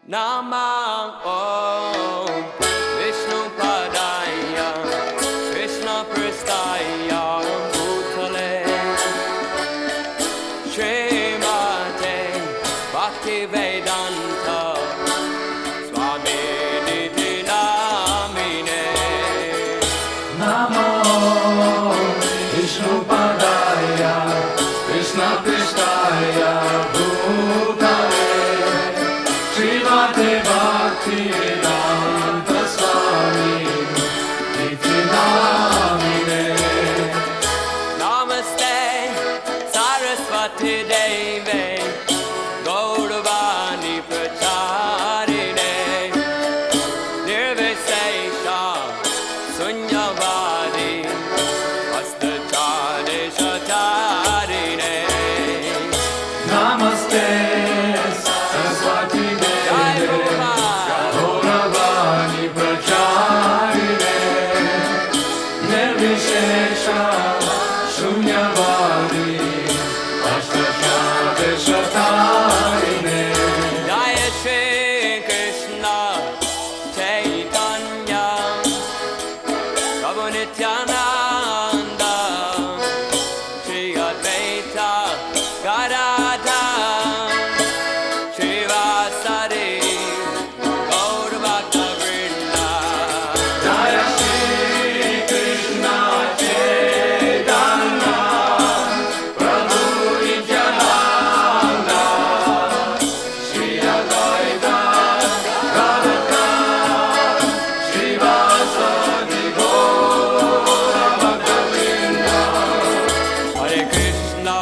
Namah Om Vishnu Padaya Krishna Pristaya Bhutale Srimate Bhakti Vedanta Swami Niti Namine Namo Vishnu Padaya Krishna Pristaya Bhutale Srimate Bhakti Vedanta Swami Niti Namine Namaste Saraswati Devi Gauravani Pracharine Nirvisesha Sunyavadi Astachare Shatarine Namaste Saraswati Devi Gauravani Pracharine Nirvishesha Shunyavadi Astachare Shatarine Jaya Shri Krishna Chaitanya Prabhu Nityananda Shri Advaita Gadadhar Shri Vasari Gaur Bhakta Vrinda Jaya Shri Krishna Chaitanya Prabhu Nityananda Shri Advaita Gadadhar Shri Vasadi Gaura Bhakta-vrinda Hare Krishna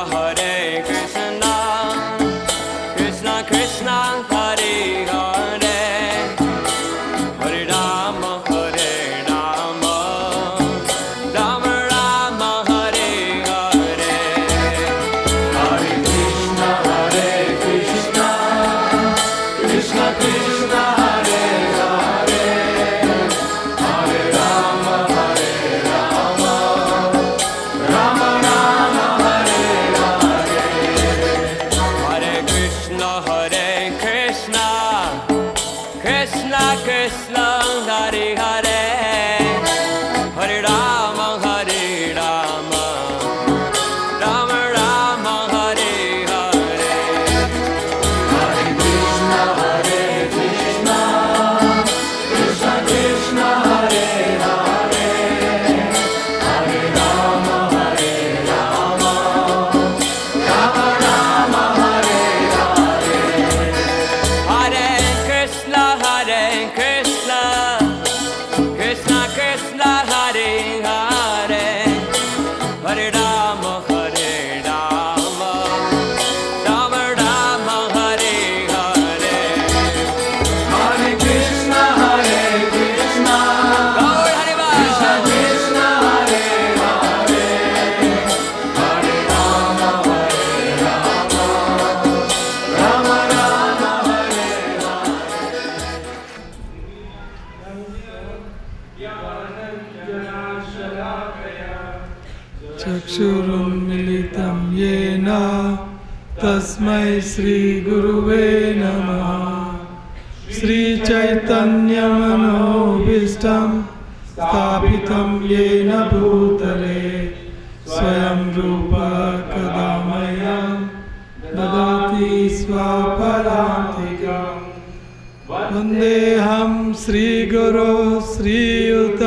Krishna Krishna Hare Hare Hare Rama Rama Rama Hare Hare Hare Krishna Krishna Krishna Hare Hare Hare Rama Rama Rama Hare Hare Hare Krishna Krishna Krishna Hare Hare Hare Rama Rama Rama Hare Hare Hare Krishna Krishna Krishna Hare Hare Hare Rama Rama Rama Hare Hare Hare Krishna Krishna Krishna Hare Hare Hare Rama Rama Rama Hare Hare Hare Krishna Krishna Gaur Hari Bol. Krishna Hare Hare Hare Rama Rama Rama Hare चक्षुरुन्मिलितं येन तस्मै श्रीगुरुवे नमः श्रीचैतन्यमनोभीष्टं स्थापितं येन भूतले स्वयं रूपा कदा मह्यं ददाति स्वपदान्तिकम् वन्देऽहं श्रीगुरो श्रीयुतपदकमलं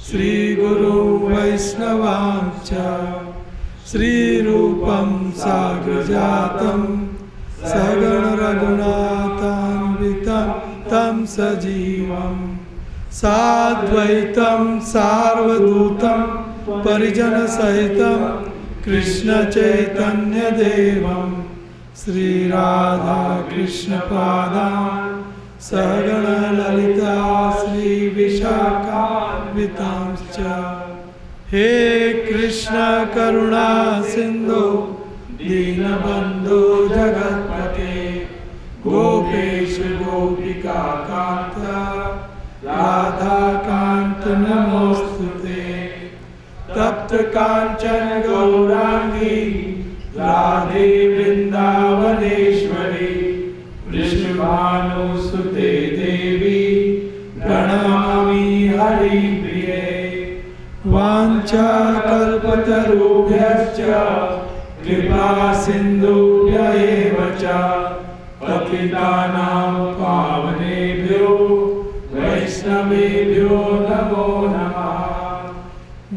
श्रीगुरुं वैष्णवांश्च श्रीरूपं साग्रजातं सगणरघुनाथान्वितं तं सजीवं साद्वैतं सार्वभौतं परिजनसहितं कृष्णचैतन्यदेवं श्रीराधाकृष्णपादान् सगणललिता श्रीविशाखान्वितांश्च हे कृष्ण करुणा सिन्धु दीनबन्धो जगत्पते गोपेश गोपिका कान्त राधाकान्त नमोऽस्तुते तप्त काञ्चन गौराङ्गी राधे वृन्दावनेश्वरी भानुसुते देवी प्रणमामि हरिप्रिये वाञ्छाकल्पतरुभ्यश्च कृपा सिन्धुभ्य एव च पतितानां पावनेभ्यो वैष्णवेभ्यो नमो नमः।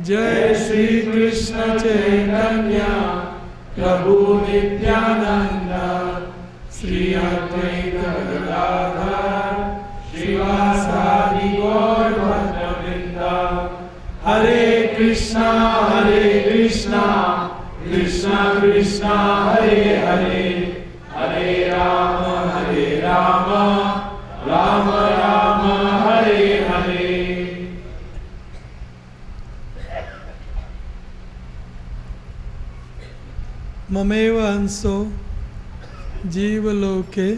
जय श्री कृष्ण चैतन्य प्रभु नित्यानंद श्री अद्वैत गदाधर श्रीवासादि गौर भक्तवृंद। हरे कृष्णा कृष्णा कृष्णा हरे हरे, हरे राम राम राम हरे हरे। ममेव अंशो जीवलोके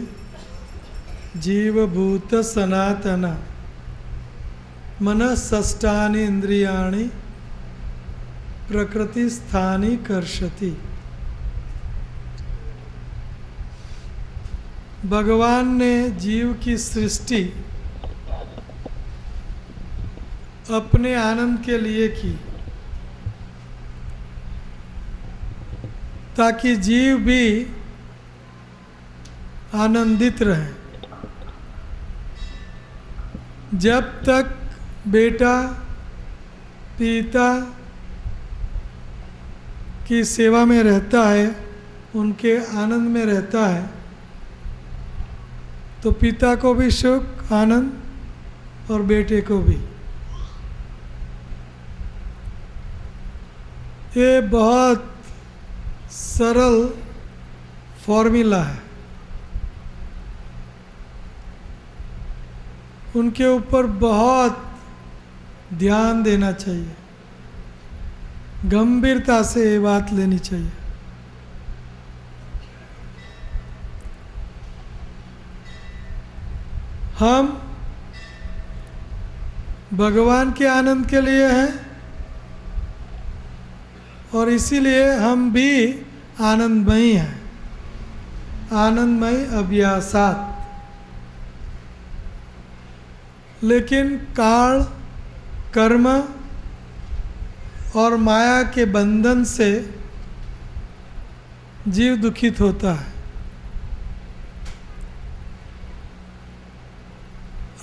जीवभूत सनातन मनःषष्ठानि इंद्रियाणि प्रकृति स्थानि कर्षति। भगवान ने जीव की सृष्टि अपने आनंद के लिए की, ताकि जीव भी आनंदित रहे। जब तक बेटा पिता की सेवा में रहता है, उनके आनंद में रहता है, तो पिता को भी सुख आनंद और बेटे को भी। ये बहुत सरल फॉर्मूला है, उनके ऊपर बहुत ध्यान देना चाहिए, गंभीरता से ये बात लेनी चाहिए। हम भगवान के आनंद के लिए हैं और इसीलिए हम भी आनंदमयी हैं, आनंदमयी अभ्यासात। लेकिन काल कर्म और माया के बंधन से जीव दुखित होता है।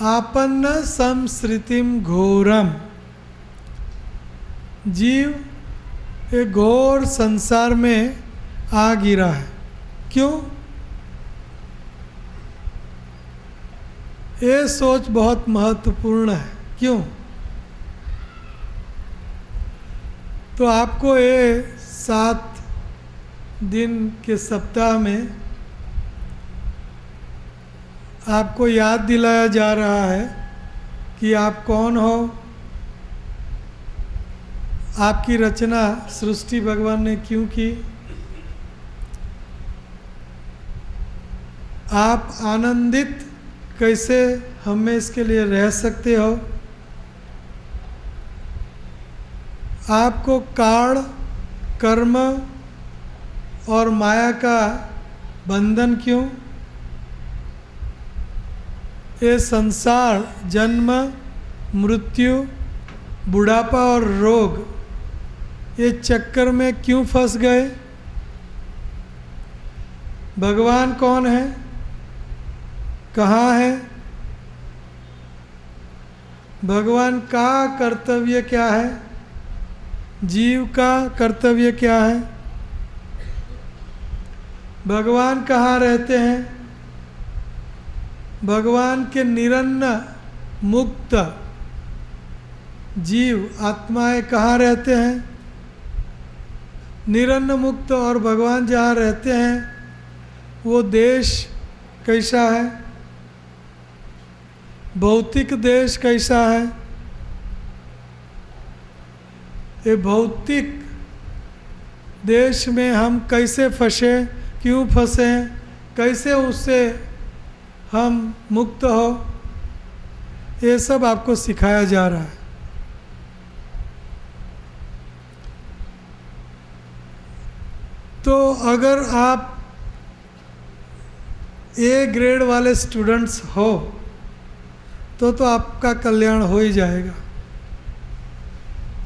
आपन्न संसृतिम घोरम, जीव एक घोर संसार में आ गिरा है। क्यों? ये सोच बहुत महत्वपूर्ण है। क्यों? तो आपको ये 7 दिन के सप्ताह में आपको याद दिलाया जा रहा है कि आप कौन हो। आपकी रचना सृष्टि भगवान ने क्यों की, आप आनंदित कैसे हम में इसके लिए रह सकते हो। आपको काल कर्म और माया का बंधन क्यों। ये संसार जन्म मृत्यु बुढ़ापा और रोग, ये चक्कर में क्यों फंस गए। भगवान कौन है, कहाँ है, भगवान का कर्तव्य क्या है, जीव का कर्तव्य क्या है, भगवान कहाँ रहते हैं। भगवान के निरन्न मुक्त जीव आत्माएं कहाँ रहते हैं। निरन्न मुक्त और भगवान जहाँ रहते हैं वो देश कैसा है, भौतिक देश कैसा है। ये भौतिक देश में हम कैसे फंसे, क्यों फंसे, कैसे उससे हम मुक्त हो, ये सब आपको सिखाया जा रहा है। तो अगर आप ए ग्रेड वाले स्टूडेंट्स हो तो आपका कल्याण हो ही जाएगा।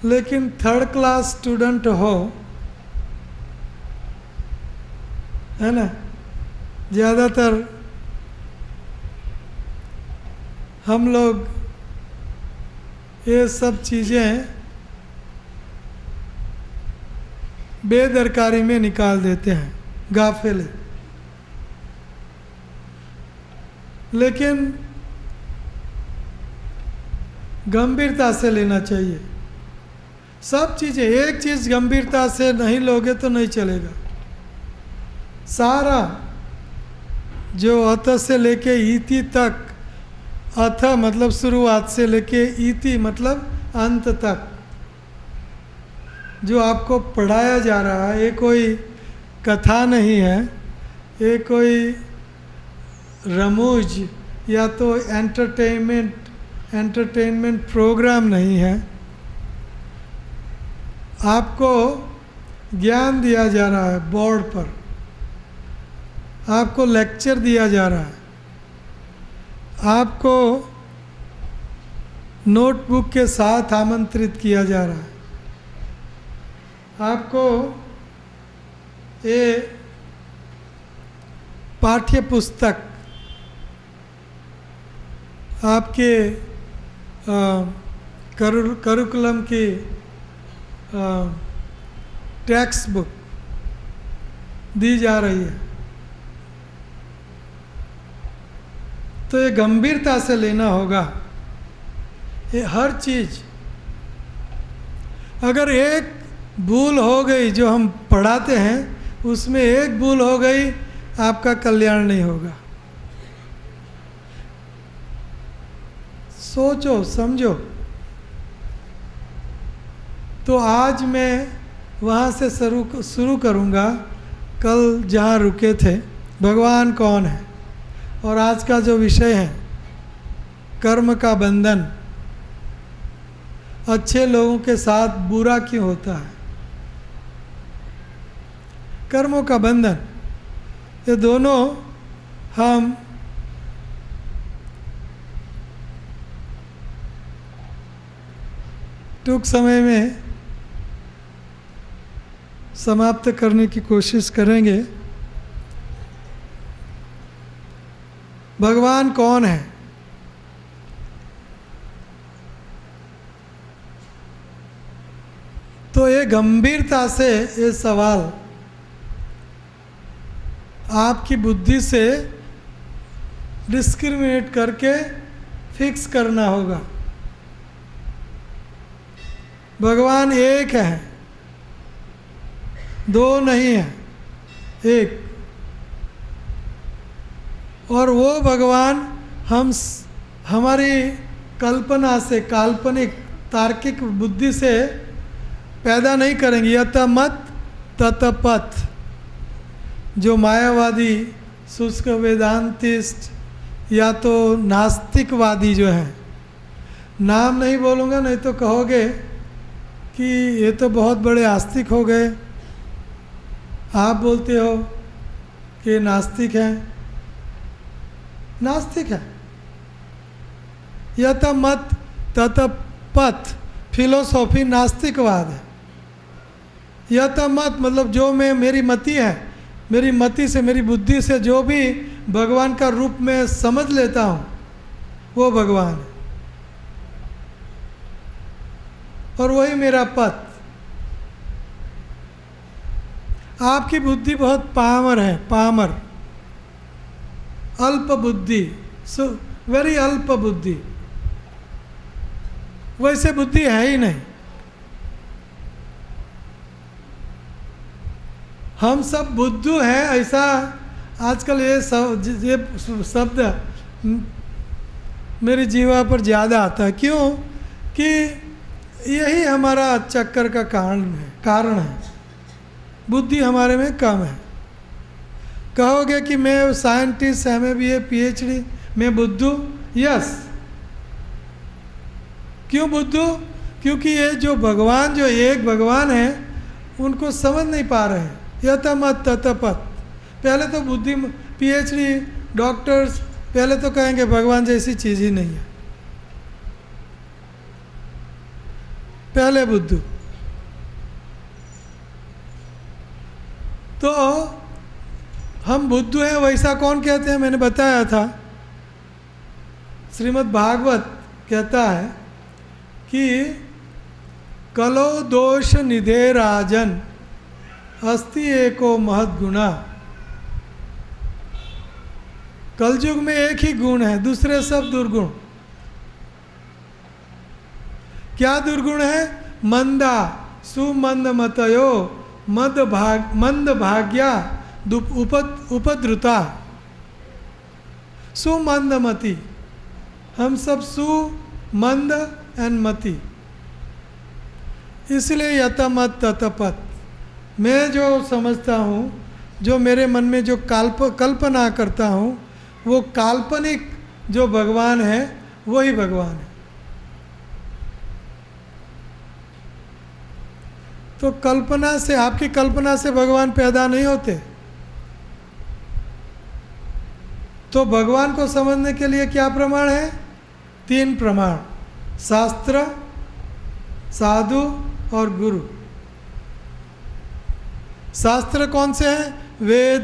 लेकिन थर्ड क्लास स्टूडेंट हो, है ना, ज़्यादातर हम लोग ये सब चीज़ें बेदरकारी में निकाल देते हैं, गाफिल। लेकिन गंभीरता से लेना चाहिए सब चीज़ें। एक चीज़ गंभीरता से नहीं लोगे तो नहीं चलेगा। सारा जो अथ से लेके इति तक, अथ मतलब शुरुआत से लेके इति मतलब अंत तक जो आपको पढ़ाया जा रहा है, ये कोई कथा नहीं है, ये कोई रमूज या तो एंटरटेनमेंट प्रोग्राम नहीं है। आपको ज्ञान दिया जा रहा है बोर्ड पर, आपको लेक्चर दिया जा रहा है, आपको नोटबुक के साथ आमंत्रित किया जा रहा है, आपको ये पाठ्य पुस्तक, आपके करिकुलम की टेक्स्ट बुक दी जा रही है। तो ये गंभीरता से लेना होगा। ये हर चीज़, अगर एक भूल हो गई जो हम पढ़ाते हैं, उसमें एक भूल हो गई, आपका कल्याण नहीं होगा। सोचो समझो। तो आज मैं वहाँ से शुरू करूँगा, कल जहाँ रुके थे, भगवान कौन है, और आज का जो विषय है कर्म का बंधन, अच्छे लोगों के साथ बुरा क्यों होता है, कर्मों का बंधन, ये दोनों हम टूंक समय में समाप्त करने की कोशिश करेंगे। भगवान कौन है? तो ये गंभीरता से ये सवाल आपकी बुद्धि से डिस्क्रिमिनेट करके फिक्स करना होगा। भगवान एक है, दो नहीं है, एक। और वो भगवान हम हमारी कल्पना से, काल्पनिक तार्किक बुद्धि से पैदा नहीं करेंगे। यत मत तत पथ, जो मायावादी, शुष्क वेदांतिस्ट या तो नास्तिकवादी जो है, नाम नहीं बोलूँगा नहीं तो कहोगे कि ये तो बहुत बड़े आस्तिक हो गए, आप बोलते हो कि नास्तिक हैं। नास्तिक है। यत मत तत पथ फिलोसॉफी नास्तिकवाद है। यत मत मतलब जो मैं, मेरी मति है, मेरी मति से, मेरी बुद्धि से जो भी भगवान का रूप में समझ लेता हूँ, वो भगवान है, और वही मेरा पथ। आपकी बुद्धि बहुत पामर है, पामर, अल्प बुद्धि, वेरी अल्प बुद्धि, वैसे बुद्धि है ही नहीं। हम सब बुद्धू हैं, ऐसा आजकल ये शब्द मेरी जीवा पर ज़्यादा आता है। क्यों? कि यही हमारा चक्कर का कारण है। बुद्धि हमारे में कम है। कहोगे कि मैं साइंटिस्ट, MA PhD, मैं बुद्धू? यस। क्यों बुद्धू? क्योंकि ये जो भगवान, जो एक भगवान है, उनको समझ नहीं पा रहे हैं। यत मत तत पथ। पहले तो बुद्धि PhD डॉक्टर्स पहले तो कहेंगे भगवान जैसी चीज़ ही नहीं है, पहले बुद्धू। तो हम बुद्धू हैं वैसा कौन कहते हैं? मैंने बताया था, श्रीमद् भागवत कहता है कि कलो दोष निधे राजन अस्ति एको महद गुणा। कलयुग में एक ही गुण है, दूसरे सब दुर्गुण। क्या दुर्गुण है? मंदा सुमंद मतयो मंद भाग्या उपद्रुता। सुमंद मति, हम सब सुमंद एंड मति, इसलिए यतमत ततपत। मैं जो समझता हूँ, जो मेरे मन में जो कल्पना करता हूँ, वो काल्पनिक जो भगवान है वही भगवान है। तो कल्पना से, आपकी कल्पना से भगवान पैदा नहीं होते। तो भगवान को समझने के लिए क्या प्रमाण है? 3 प्रमाण, शास्त्र, साधु और गुरु। शास्त्र कौन से हैं? वेद,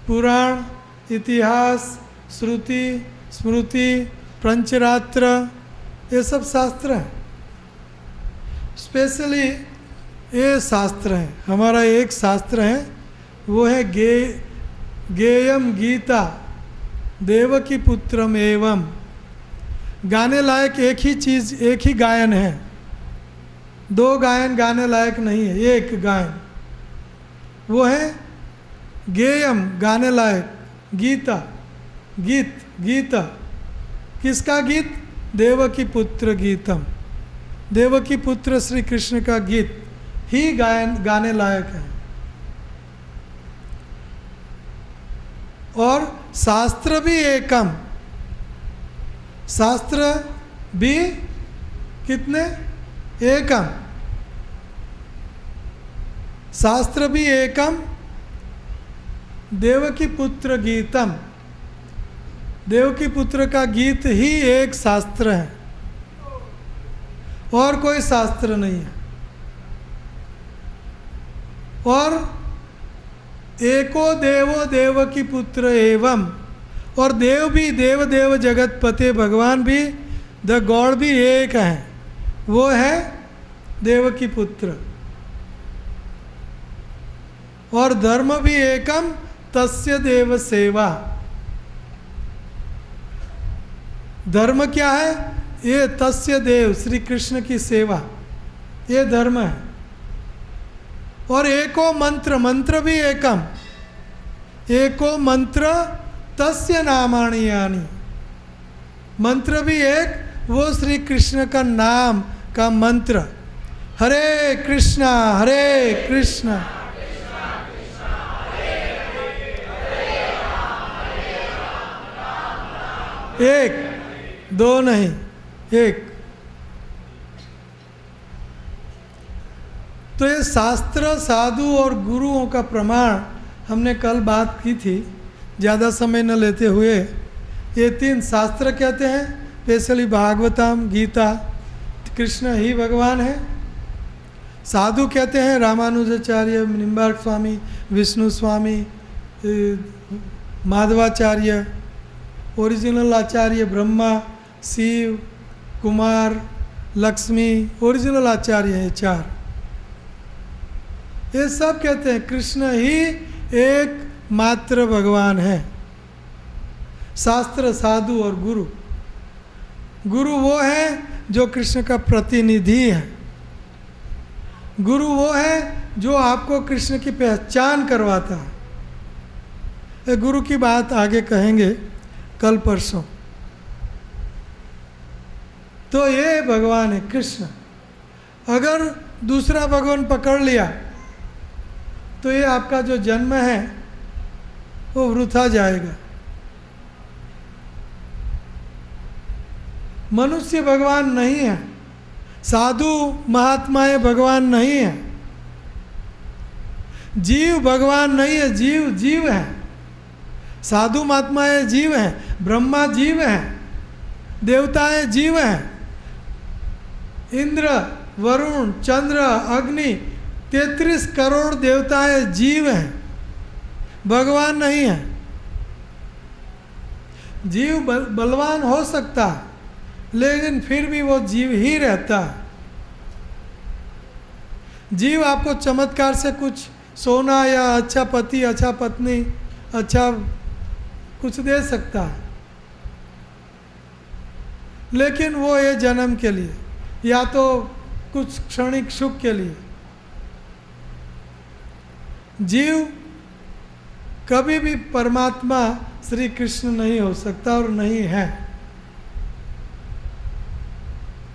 पुराण, इतिहास, श्रुति, स्मृति, पंचरात्र, ये सब शास्त्र हैं। स्पेशली ये शास्त्र हैं। हमारा एक शास्त्र है, वो है गेयम गीता देवकी पुत्रम एवं। गाने लायक एक ही चीज़, एक ही गायन है, 2 गायन गाने लायक नहीं है, एक गायन वो है गेयम, गाने लायक, गीता, गीता। किसका गीत? देवकी पुत्र गीतम। देवकी पुत्र श्री कृष्ण का गीत ही गाने लायक है। और शास्त्र भी एकम, शास्त्र भी कितने? एकम। शास्त्र भी एकम, देवकी पुत्र गीतम। देवकी पुत्र का गीत ही एक शास्त्र है, और कोई शास्त्र नहीं है। और एको देवो देवकी पुत्र एवं, और देव भी, देव जगत पते, भगवान भी, द गॉड भी एक है, वो है देवकी पुत्र। और धर्म भी एकम, तस्य देव सेवा। धर्म क्या है? ये तस्य देव, श्री कृष्ण की सेवा, ये धर्म है। और एको मंत्र, मंत्र भी एकम, एको मंत्र तस्य नामानि यानि। मंत्र भी एक, वो श्री कृष्ण का नाम का मंत्र, हरे कृष्णा हरे कृष्णा। एक, 2 नहीं, एक। तो ये शास्त्र, साधु और गुरुओं का प्रमाण हमने कल बात की थी, ज़्यादा समय न लेते हुए। ये 3 शास्त्र कहते हैं, स्पेशली भागवतम, गीता, कृष्ण ही भगवान है। साधु कहते हैं रामानुजाचार्य, निम्बार्क स्वामी, विष्णु स्वामी, माधवाचार्य, ओरिजिनल आचार्य ब्रह्मा, शिव, कुमार, लक्ष्मी, ओरिजिनल आचार्य हैं 4। ये सब कहते हैं कृष्ण ही एक मात्र भगवान है। शास्त्र, साधु और गुरु। गुरु वो है जो कृष्ण का प्रतिनिधि है। गुरु वो है जो आपको कृष्ण की पहचान करवाता है। ये गुरु की बात आगे कहेंगे कल परसों। तो ये भगवान है कृष्ण। अगर दूसरा भगवान पकड़ लिया तो ये आपका जो जन्म है वो वृथा जाएगा। मनुष्य भगवान नहीं है, साधु महात्माएं भगवान नहीं है, जीव भगवान नहीं है, जीव जीव है। साधु महात्माएं जीव हैं, ब्रह्मा जीव हैं, देवताएं जीव हैं, इंद्र, वरुण, चंद्र, अग्नि, 33 करोड़ देवताएं जीव हैं, भगवान नहीं है। जीव बलवान हो सकता है, लेकिन फिर भी वो जीव ही रहता है। जीव आपको चमत्कार से कुछ सोना या अच्छा पति, अच्छा पत्नी, अच्छा कुछ दे सकता है, लेकिन वो ये जन्म के लिए या तो कुछ क्षणिक सुख के लिए। जीव कभी भी परमात्मा श्री कृष्ण नहीं हो सकता और नहीं है।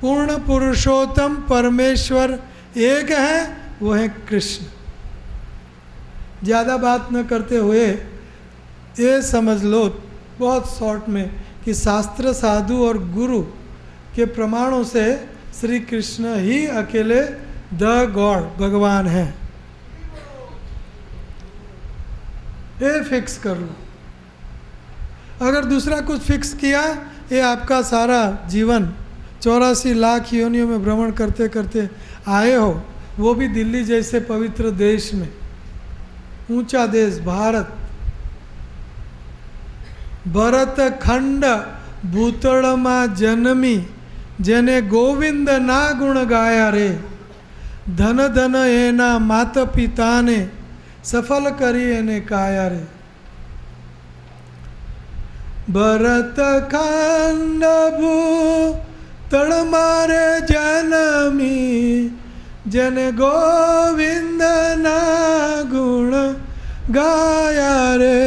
पूर्ण पुरुषोत्तम परमेश्वर एक है, वो है कृष्ण। ज़्यादा बात न करते हुए ये समझ लो बहुत शॉर्ट में कि शास्त्र, साधु और गुरु के प्रमाणों से श्री कृष्ण ही अकेले द गॉड, भगवान है। ये फिक्स कर लो। अगर दूसरा कुछ फिक्स किया, ये आपका सारा जीवन 84 लाख योनियों में भ्रमण करते करते आए हो, वो भी दिल्ली जैसे पवित्र देश में, ऊंचा देश भारत, भरत खंड भूतड़मा जन्मी, जेने गोविंद ना गुण गाया रे, धन धन एना मात पिता ने सफल करी एने काया रे। भरत खंड भूतड़मा रे जन्मी, जेने गोविंद ना गुण गाया रे,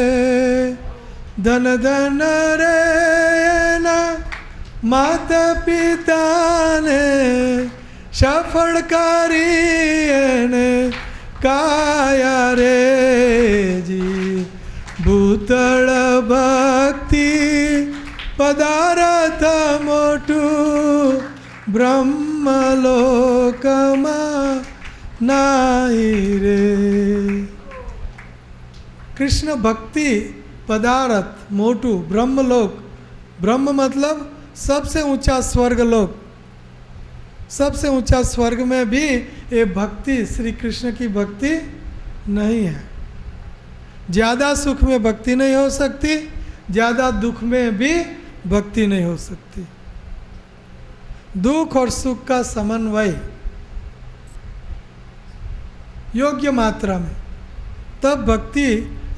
धन धन रे ना माता पिता ने सफल करी ने काया रे जी। भूतल भक्ति पदार्थ मोटू ब्रह्मलोकमा नाई रे। कृष्ण भक्ति पदार्थ मोटू ब्रह्मलोक, ब्रह्म मतलब सबसे ऊंचा स्वर्ग लोक, सबसे ऊंचा स्वर्ग में भी ये भक्ति, श्री कृष्ण की भक्ति नहीं है। ज़्यादा सुख में भक्ति नहीं हो सकती, ज़्यादा दुख में भी भक्ति नहीं हो सकती। दुख और सुख का समन्वय योग्य मात्रा में, तब भक्ति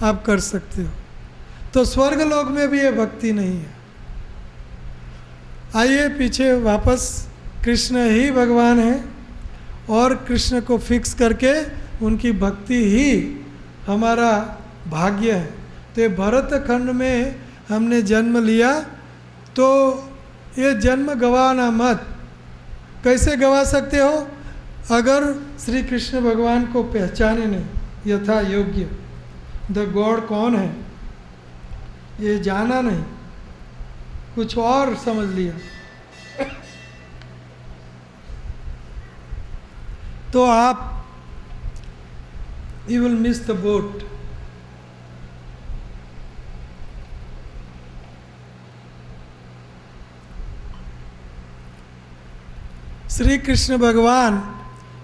आप कर सकते हो। तो स्वर्ग लोक में भी ये भक्ति नहीं है। आइए पीछे वापस, कृष्ण ही भगवान है और कृष्ण को फिक्स करके उनकी भक्ति ही हमारा भाग्य है। तो ये भरत खंड में हमने जन्म लिया, तो ये जन्म गंवाना मत। कैसे गंवा सकते हो? अगर श्री कृष्ण भगवान को पहचाने नहीं यथा योग्य, द गॉड कौन है ये जाना नहीं, कुछ और समझ लिया, तो आप you will miss the boat. Shri Krishna भगवान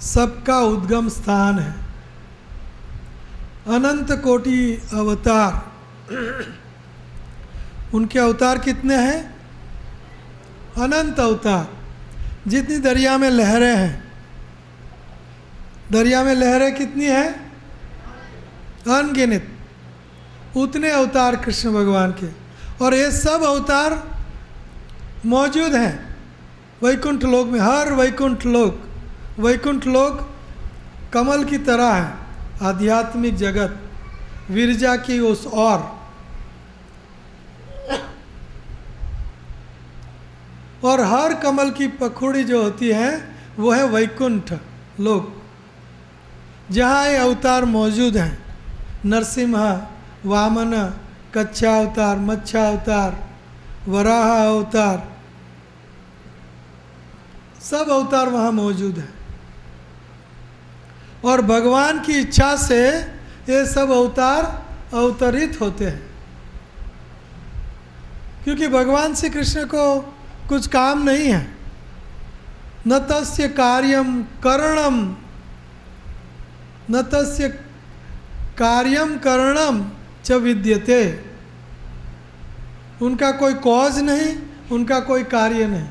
सबका उद्गम स्थान है। अनंत कोटि अवतार, उनके अवतार कितने हैं? अनंत अवतार। जितनी दरिया में लहरें हैं, दरिया में लहरें कितनी हैं? अनगिनत। उतने अवतार कृष्ण भगवान के, और ये सब अवतार मौजूद हैं वैकुंठ लोक में। हर वैकुंठ लोक कमल की तरह है, आध्यात्मिक जगत, विरजा की उस और हर कमल की पखुड़ी जो होती है वो है वैकुंठ लोक, जहाँ ये अवतार मौजूद हैं। नरसिंह, वामन, कच्छा अवतार, मच्छा अवतार, वराह अवतार, सब अवतार वहाँ मौजूद हैं। और भगवान की इच्छा से ये सब अवतार अवतरित होते हैं। क्योंकि भगवान श्री कृष्ण को कुछ काम नहीं है। न तस्य कार्यम करणम, न तस्य कार्यम करणम च विद्यते। उनका कोई कॉज नहीं, उनका कोई कार्य नहीं।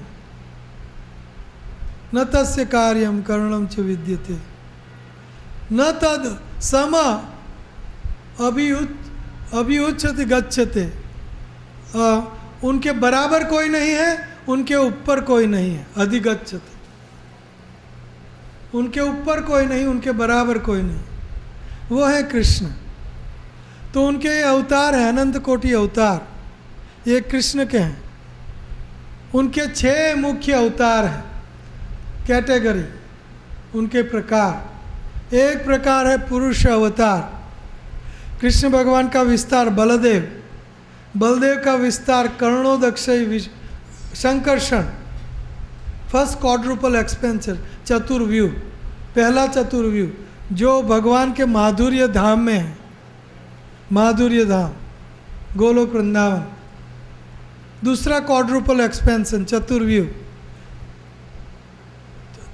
न तस्य कार्यम करणम च विद्यते न तद सम अभिउच्यते गच्छते। उनके बराबर कोई नहीं है, उनके ऊपर कोई नहीं है। अधिगच्छते, उनके ऊपर कोई नहीं, उनके बराबर कोई नहीं, वो है कृष्ण। तो उनके ये अवतार हैं, अनंत कोटि अवतार, ये कृष्ण के हैं। उनके 6 मुख्य अवतार हैं, कैटेगरी, उनके प्रकार। एक प्रकार है पुरुष अवतार, कृष्ण भगवान का विस्तार बलदेव, बलदेव का विस्तार कर्णोदक्षय संकर्षण, फर्स्ट क्वाड्रुपल एक्सपेंशन, चतुर्व्यूह, पहला चतुर्व्यूह जो भगवान के माधुर्य धाम में है, माधुर्य धाम गोलोक वृंदावन। दूसरा क्वाड्रुपल एक्सपेंशन चतुर्व्यूह,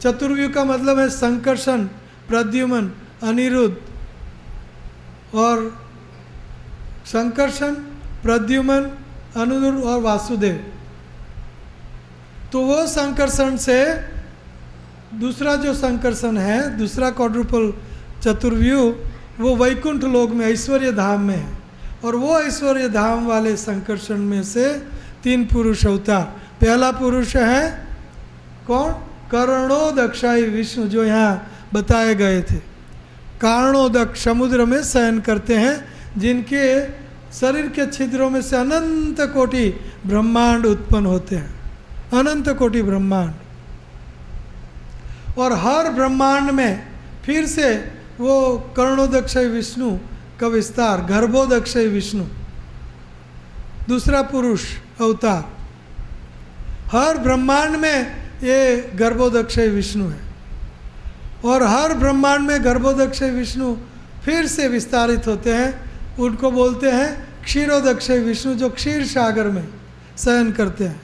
चतुर्व्यूह का मतलब है संकर्षण, प्रद्युम्न, अनिरुद्ध और संकर्षण, प्रद्युम्न, अनिरुद्ध और वासुदेव। तो वो संकर्षण से दूसरा जो संकर्षण है, दूसरा क्वाड्रुपल चतुर्व्यूह, वो वैकुंठ लोक में ऐश्वर्य धाम में है। और वो ऐश्वर्य धाम वाले संकर्षण में से 3 पुरुष अवतार। पहला पुरुष है कौन? कर्णोदक्षाई विष्णु, जो यहाँ बताए गए थे। कर्णोदक समुद्र में शयन करते हैं, जिनके शरीर के छिद्रों में से अनंत कोटि ब्रह्मांड उत्पन्न होते हैं, अनंत कोटि ब्रह्मांड। और हर ब्रह्मांड में फिर से वो कर्णोदक्षय विष्णु का विस्तार, गर्भोदक्षय विष्णु, दूसरा पुरुष अवतार। हर ब्रह्मांड में ये गर्भोदक्षय विष्णु है। और हर ब्रह्मांड में गर्भोदक्षय विष्णु फिर से विस्तारित होते हैं, उनको बोलते हैं क्षीरोदक्षय विष्णु, जो क्षीर सागर में शयन करते हैं।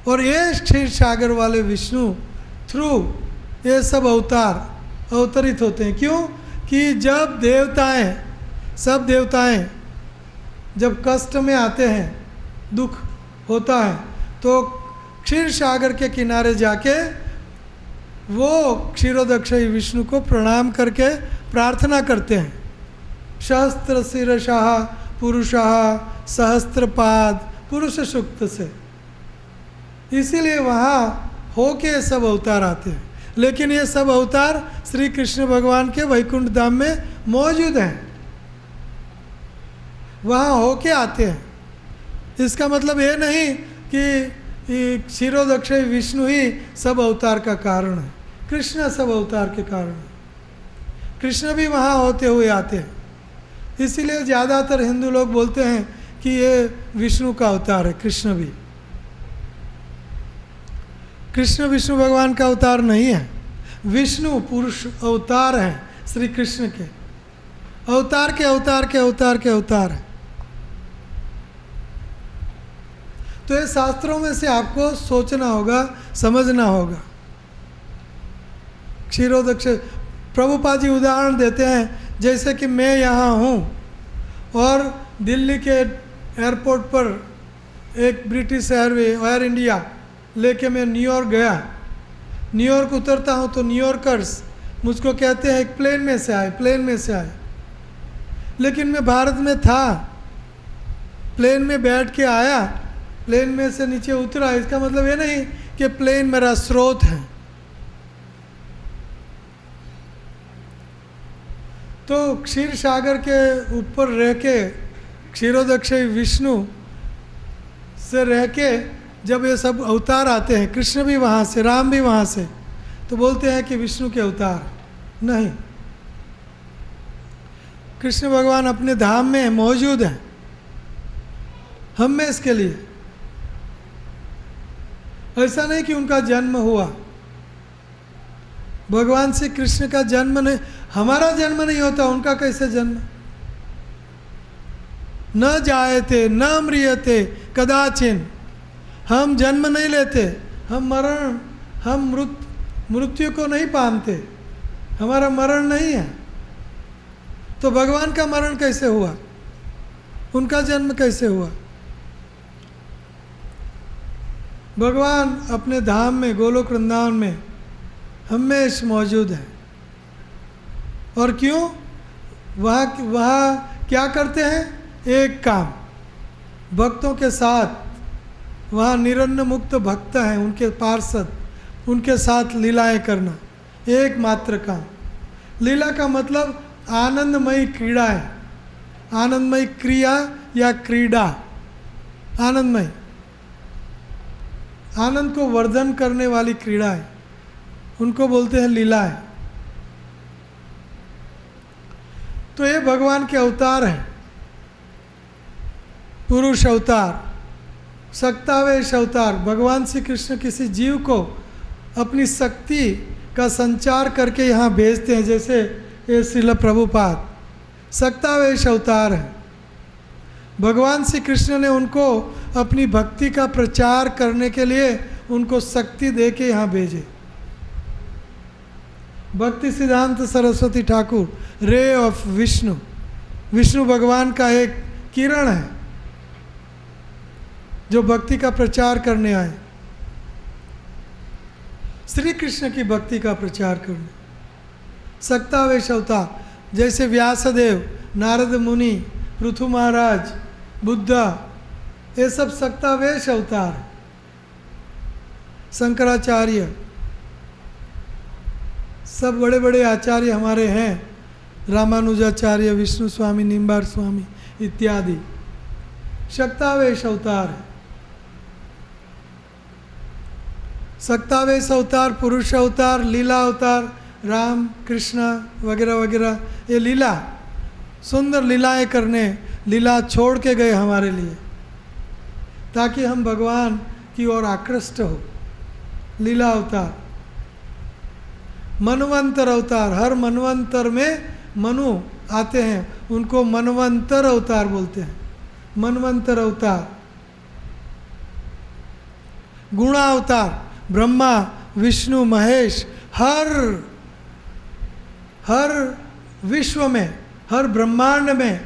और ये क्षीर सागर वाले विष्णु थ्रू ये सब अवतार अवतरित होते हैं। क्यों? कि जब देवताएं, सब देवताएं जब कष्ट में आते हैं, दुख होता है, तो क्षीर सागर के किनारे जाके वो क्षीरोदक्षय विष्णु को प्रणाम करके प्रार्थना करते हैं। सहस्त्र शिरसः पुरुषः सहस्त्रपाद पुरुष सूक्त से। इसीलिए वहाँ होके सब अवतार आते हैं। लेकिन ये सब अवतार श्री कृष्ण भगवान के वैकुंठ धाम में मौजूद हैं, वहाँ होके आते हैं। इसका मतलब ये नहीं कि क्षीरोदक्षय विष्णु ही सब अवतार का कारण है, कृष्ण सब अवतार के कारण है। कृष्ण भी वहाँ होते हुए आते हैं। इसीलिए ज़्यादातर हिंदू लोग बोलते हैं कि ये विष्णु का अवतार है, कृष्ण भी। कृष्ण विष्णु भगवान का अवतार नहीं है, विष्णु पुरुष अवतार हैं श्री कृष्ण के। अवतार के अवतार के अवतार के अवतार है। तो ये शास्त्रों में से आपको सोचना होगा, समझना होगा। क्षीरोदक्ष प्रभुपाद जी उदाहरण देते हैं, जैसे कि मैं यहाँ हूँ और दिल्ली के एयरपोर्ट पर एक ब्रिटिश एयर इंडिया लेके मैं न्यूयॉर्क गया। न्यूयॉर्क उतरता हूँ तो न्यूयॉर्कर्स मुझको कहते हैं एक प्लेन में से आए, प्लेन में से आए। लेकिन मैं भारत में था, प्लेन में बैठ के आया, प्लेन में से नीचे उतरा। इसका मतलब ये नहीं कि प्लेन मेरा स्रोत है। तो क्षीर सागर के ऊपर रह के क्षीरोदक्षय विष्णु से रह के जब ये सब अवतार आते हैं, कृष्ण भी वहाँ से, राम भी वहाँ से, तो बोलते हैं कि विष्णु के अवतार नहीं। कृष्ण भगवान अपने धाम में मौजूद हैं, हम में इसके लिए। ऐसा नहीं कि उनका जन्म हुआ, भगवान श्री कृष्ण का जन्म नहीं, हमारा जन्म नहीं होता, उनका कैसे जन्म? न जायते न म्रियते कदाचिन, हम जन्म नहीं लेते, हम मृत्यु को नहीं पाते, हमारा मरण नहीं है। तो भगवान का मरण कैसे हुआ, उनका जन्म कैसे हुआ? भगवान अपने धाम में गोलोक वृंदावन में हमेशा मौजूद है। और क्यों? वहाँ क्या करते हैं? एक काम, भक्तों के साथ, वहाँ निरन्न मुक्त भक्त हैं, उनके पार्षद, उनके साथ लीलाएं करना, एकमात्र काम। लीला का मतलब आनंदमयी क्रीड़ा है, आनंदमयी क्रिया या क्रीड़ा, आनंदमय, आनंद को वर्धन करने वाली क्रीड़ा है, उनको बोलते हैं लीला है। तो ये भगवान के अवतार हैं, पुरुष अवतार, शक्तावेश अवतार। भगवान श्री कृष्ण किसी जीव को अपनी शक्ति का संचार करके यहाँ भेजते हैं, जैसे ये श्रील प्रभुपाद शक्तावेश अवतार है। भगवान श्री कृष्ण ने उनको अपनी भक्ति का प्रचार करने के लिए उनको शक्ति दे के यहाँ भेजे। भक्ति सिद्धांत सरस्वती ठाकुर, रे ऑफ विष्णु, विष्णु भगवान का एक किरण है जो भक्ति का प्रचार करने आए, श्री कृष्ण की भक्ति का प्रचार करने। शक्तावेश अवतार, जैसे व्यासदेव, नारद मुनि, पृथु महाराज, बुद्धा, ये सब शक्तावेश अवतार है। शंकराचार्य, सब बड़े बड़े आचार्य हमारे हैं, रामानुजाचार्य, विष्णु स्वामी, निम्बार स्वामी इत्यादि, शक्तावेश अवतार है। शक्तावेश अवतार, पुरुष अवतार, लीला अवतार, राम कृष्ण वगैरह वगैरह, ये लीला, सुंदर लीलाएं करने, लीला छोड़ के गए हमारे लिए, ताकि हम भगवान की ओर आकृष्ट हो। लीला अवतार, मनवंतर अवतार, हर मनवंतर में मनु आते हैं, उनको मनवंतर अवतार बोलते हैं, मनवंतर अवतार। गुणा अवतार, ब्रह्मा विष्णु महेश, हर विश्व में, हर ब्रह्मांड में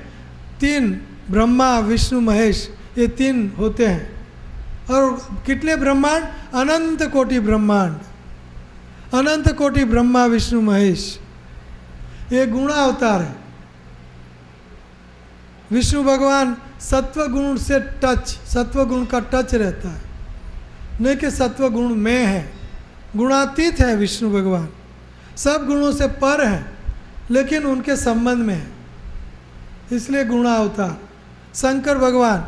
तीन, ब्रह्मा विष्णु महेश, ये तीन होते हैं। और कितने ब्रह्मांड? अनंत कोटि ब्रह्मांड, अनंत कोटि ब्रह्मा विष्णु महेश, ये गुणा अवतार है। विष्णु भगवान सत्व गुण से टच, सत्व गुण का टच रहता है, नहीं कि सत्व गुण में है, गुणातीत है विष्णु भगवान, सब गुणों से पर है, लेकिन उनके संबंध में है, इसलिए गुणा अवतार। शंकर भगवान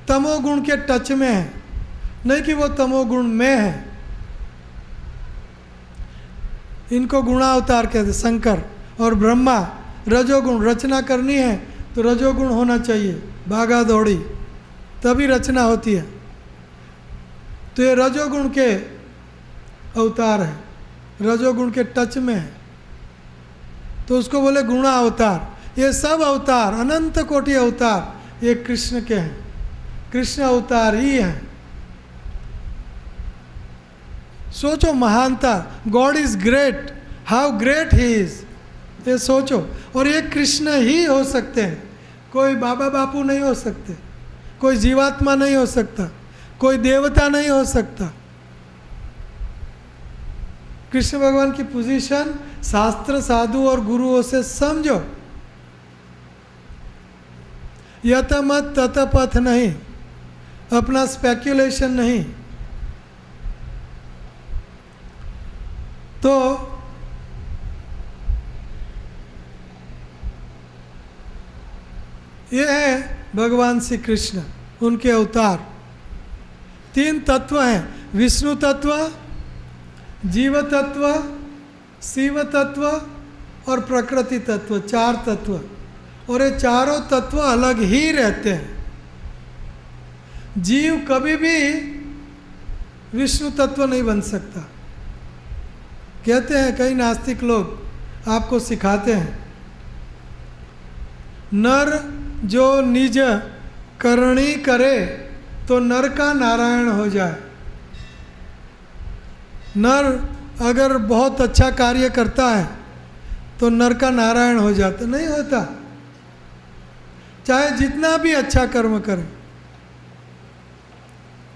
तमोगुण के टच में है, नहीं कि वो तमोगुण में है, इनको गुणा अवतार कहते शंकर। और ब्रह्मा रजोगुण, रचना करनी है तो रजोगुण होना चाहिए, भागा दौड़ी, तभी रचना होती है, तो ये रजोगुण के अवतार है, रजोगुण के टच में है, तो उसको बोले गुणा अवतार। ये सब अवतार, अनंत कोटि अवतार, ये कृष्ण के हैं, कृष्ण अवतार ही हैं। सोचो महानता, God is great, how great he is, ये सोचो। और ये कृष्ण ही हो सकते हैं, कोई बाबा बापू नहीं हो सकते, कोई जीवात्मा नहीं हो सकता, कोई देवता नहीं हो सकता। कृष्ण भगवान की पोजीशन शास्त्र, साधु और गुरुओं से समझो। यत मत तत पथ नहीं, अपना स्पेक्युलेशन नहीं। तो ये है भगवान श्री कृष्ण, उनके अवतार। तीन तत्व हैं, विष्णु तत्व, जीव तत्व, शिव तत्व और प्रकृति तत्व, चार तत्व। और ये चारों तत्व अलग ही रहते हैं। जीव कभी भी विष्णु तत्व नहीं बन सकता। कहते हैं कई नास्तिक लोग, आपको सिखाते हैं, नर जो निज करणी करे तो नर का नारायण हो जाए। नर अगर बहुत अच्छा कार्य करता है तो नर का नारायण हो जाता, नहीं होता। चाहे जितना भी अच्छा कर्म करे,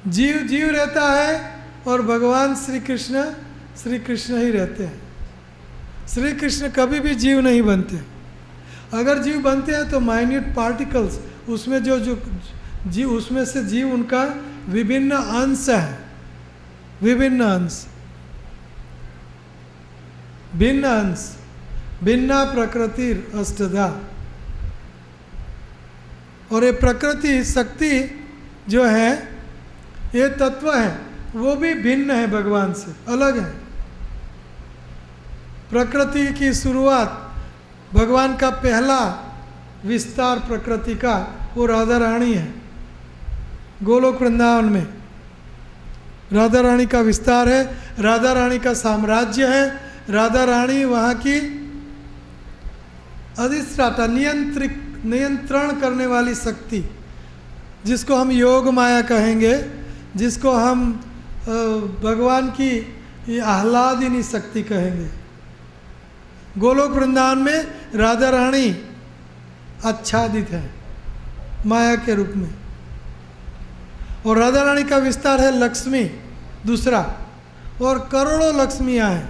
जीव जीव रहता है और भगवान श्री कृष्ण ही रहते हैं। श्री कृष्ण कभी भी जीव नहीं बनते। अगर जीव बनते हैं तो माइन्यूट पार्टिकल्स, उसमें जो जीव, उसमें से जीव उनका विभिन्न अंश है, विभिन्न अंश, भिन्न अंश, भिन्ना प्रकृतिर अष्टधा। और ये प्रकृति शक्ति जो है, ये तत्व है, वो भी भिन्न है, भगवान से अलग है। प्रकृति की शुरुआत, भगवान का पहला विस्तार प्रकृति का वो राधा रानी है। गोलोक वृंदावन में राधा रानी का विस्तार है, राधा रानी का साम्राज्य है। राधा रानी वहाँ की अधिष्ठाता, नियंत्रण करने वाली शक्ति, जिसको हम योग माया कहेंगे, जिसको हम भगवान की आह्लादिनी शक्ति कहेंगे। गोलोक वृंदावन में राधा रानी आच्छादित है माया के रूप में। और राधा रानी का विस्तार है लक्ष्मी दूसरा, और करोड़ों लक्ष्मियाँ हैं।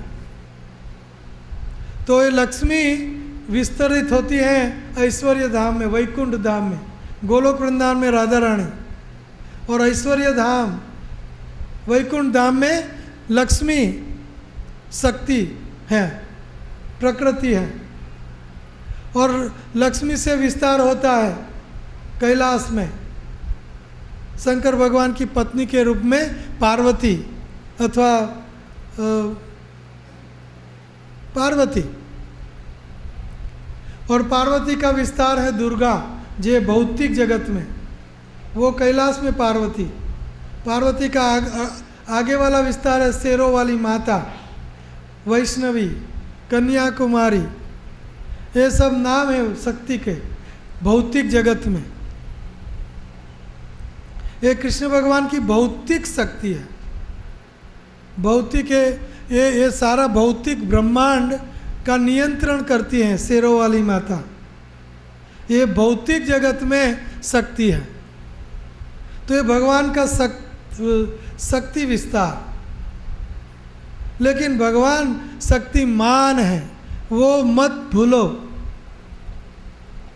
तो ये लक्ष्मी विस्तरित होती हैं ऐश्वर्य धाम में, वैकुंठ धाम में। गोलोक वृंदावन में राधा रानी, और ऐश्वर्य धाम वैकुंठ धाम में लक्ष्मी शक्ति है, प्रकृति है। और लक्ष्मी से विस्तार होता है कैलाश में, शंकर भगवान की पत्नी के रूप में पार्वती अथवा पार्वती। और पार्वती का विस्तार है दुर्गा, जे भौतिक जगत में, वो कैलाश में पार्वती। पार्वती का आगे वाला विस्तार है शेरों वाली माता, वैष्णवी, कन्याकुमारी। ये सब नाम है शक्ति के भौतिक जगत में। ये कृष्ण भगवान की भौतिक शक्ति है, भौतिक है। ये सारा भौतिक ब्रह्मांड का नियंत्रण करती हैं शेरों वाली माता। ये भौतिक जगत में शक्ति है। तो ये भगवान का शक्ति विस्तार। लेकिन भगवान शक्तिमान है, वो मत भूलो।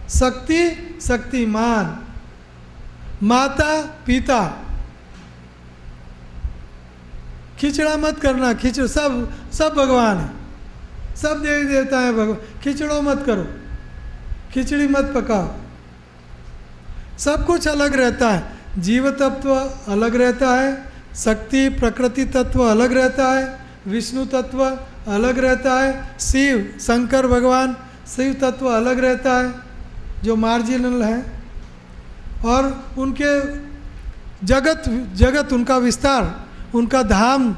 शक्ति शक्तिमान, माता पिता, खिचड़ा मत करना। खिचड़ सब भगवान है, सब देवी देवता है भगवान। खिचड़ो मत करो, खिचड़ी मत पकाओ। सब कुछ अलग रहता है। जीव तत्व अलग रहता है, शक्ति प्रकृति तत्व अलग रहता है, विष्णु तत्व अलग रहता है, शिव शंकर भगवान शिव तत्व अलग रहता है जो मार्जिनल है। और उनके जगत उनका विस्तार, उनका धाम,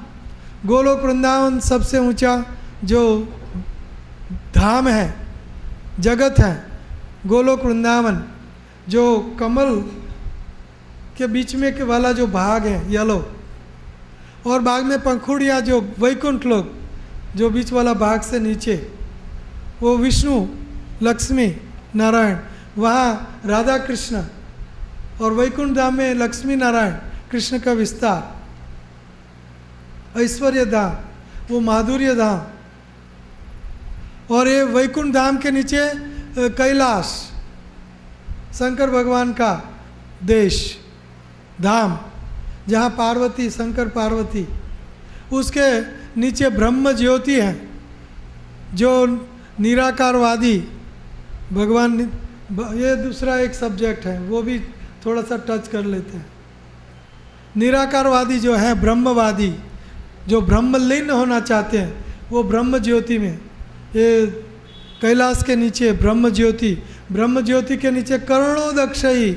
गोलोक वृंदावन सबसे ऊंचा जो धाम है, जगत है गोलोक वृंदावन। जो कमल के बीच में के वाला जो भाग है येलो, और भाग में पंखुड़िया जो वैकुंठ लोक, जो बीच वाला भाग से नीचे, वो विष्णु लक्ष्मी नारायण, वहाँ राधा कृष्ण। और वैकुंठ धाम में लक्ष्मी नारायण कृष्ण का विस्तार। ऐश्वर्य धाम वो माधुर्य धाम। और ये वैकुंठ धाम के नीचे कैलाश शंकर भगवान का देश धाम, जहाँ पार्वती शंकर पार्वती। उसके नीचे ब्रह्म ज्योति है, जो निराकारवादी भगवान। ये दूसरा एक सब्जेक्ट है, वो भी थोड़ा सा टच कर लेते हैं। निराकारवादी जो है, ब्रह्मवादी, जो ब्रह्मलीन होना चाहते हैं, वो ब्रह्म ज्योति में, ये कैलाश के नीचे ब्रह्म ज्योति। ब्रह्म ज्योति के नीचे करुणोदक्षयी,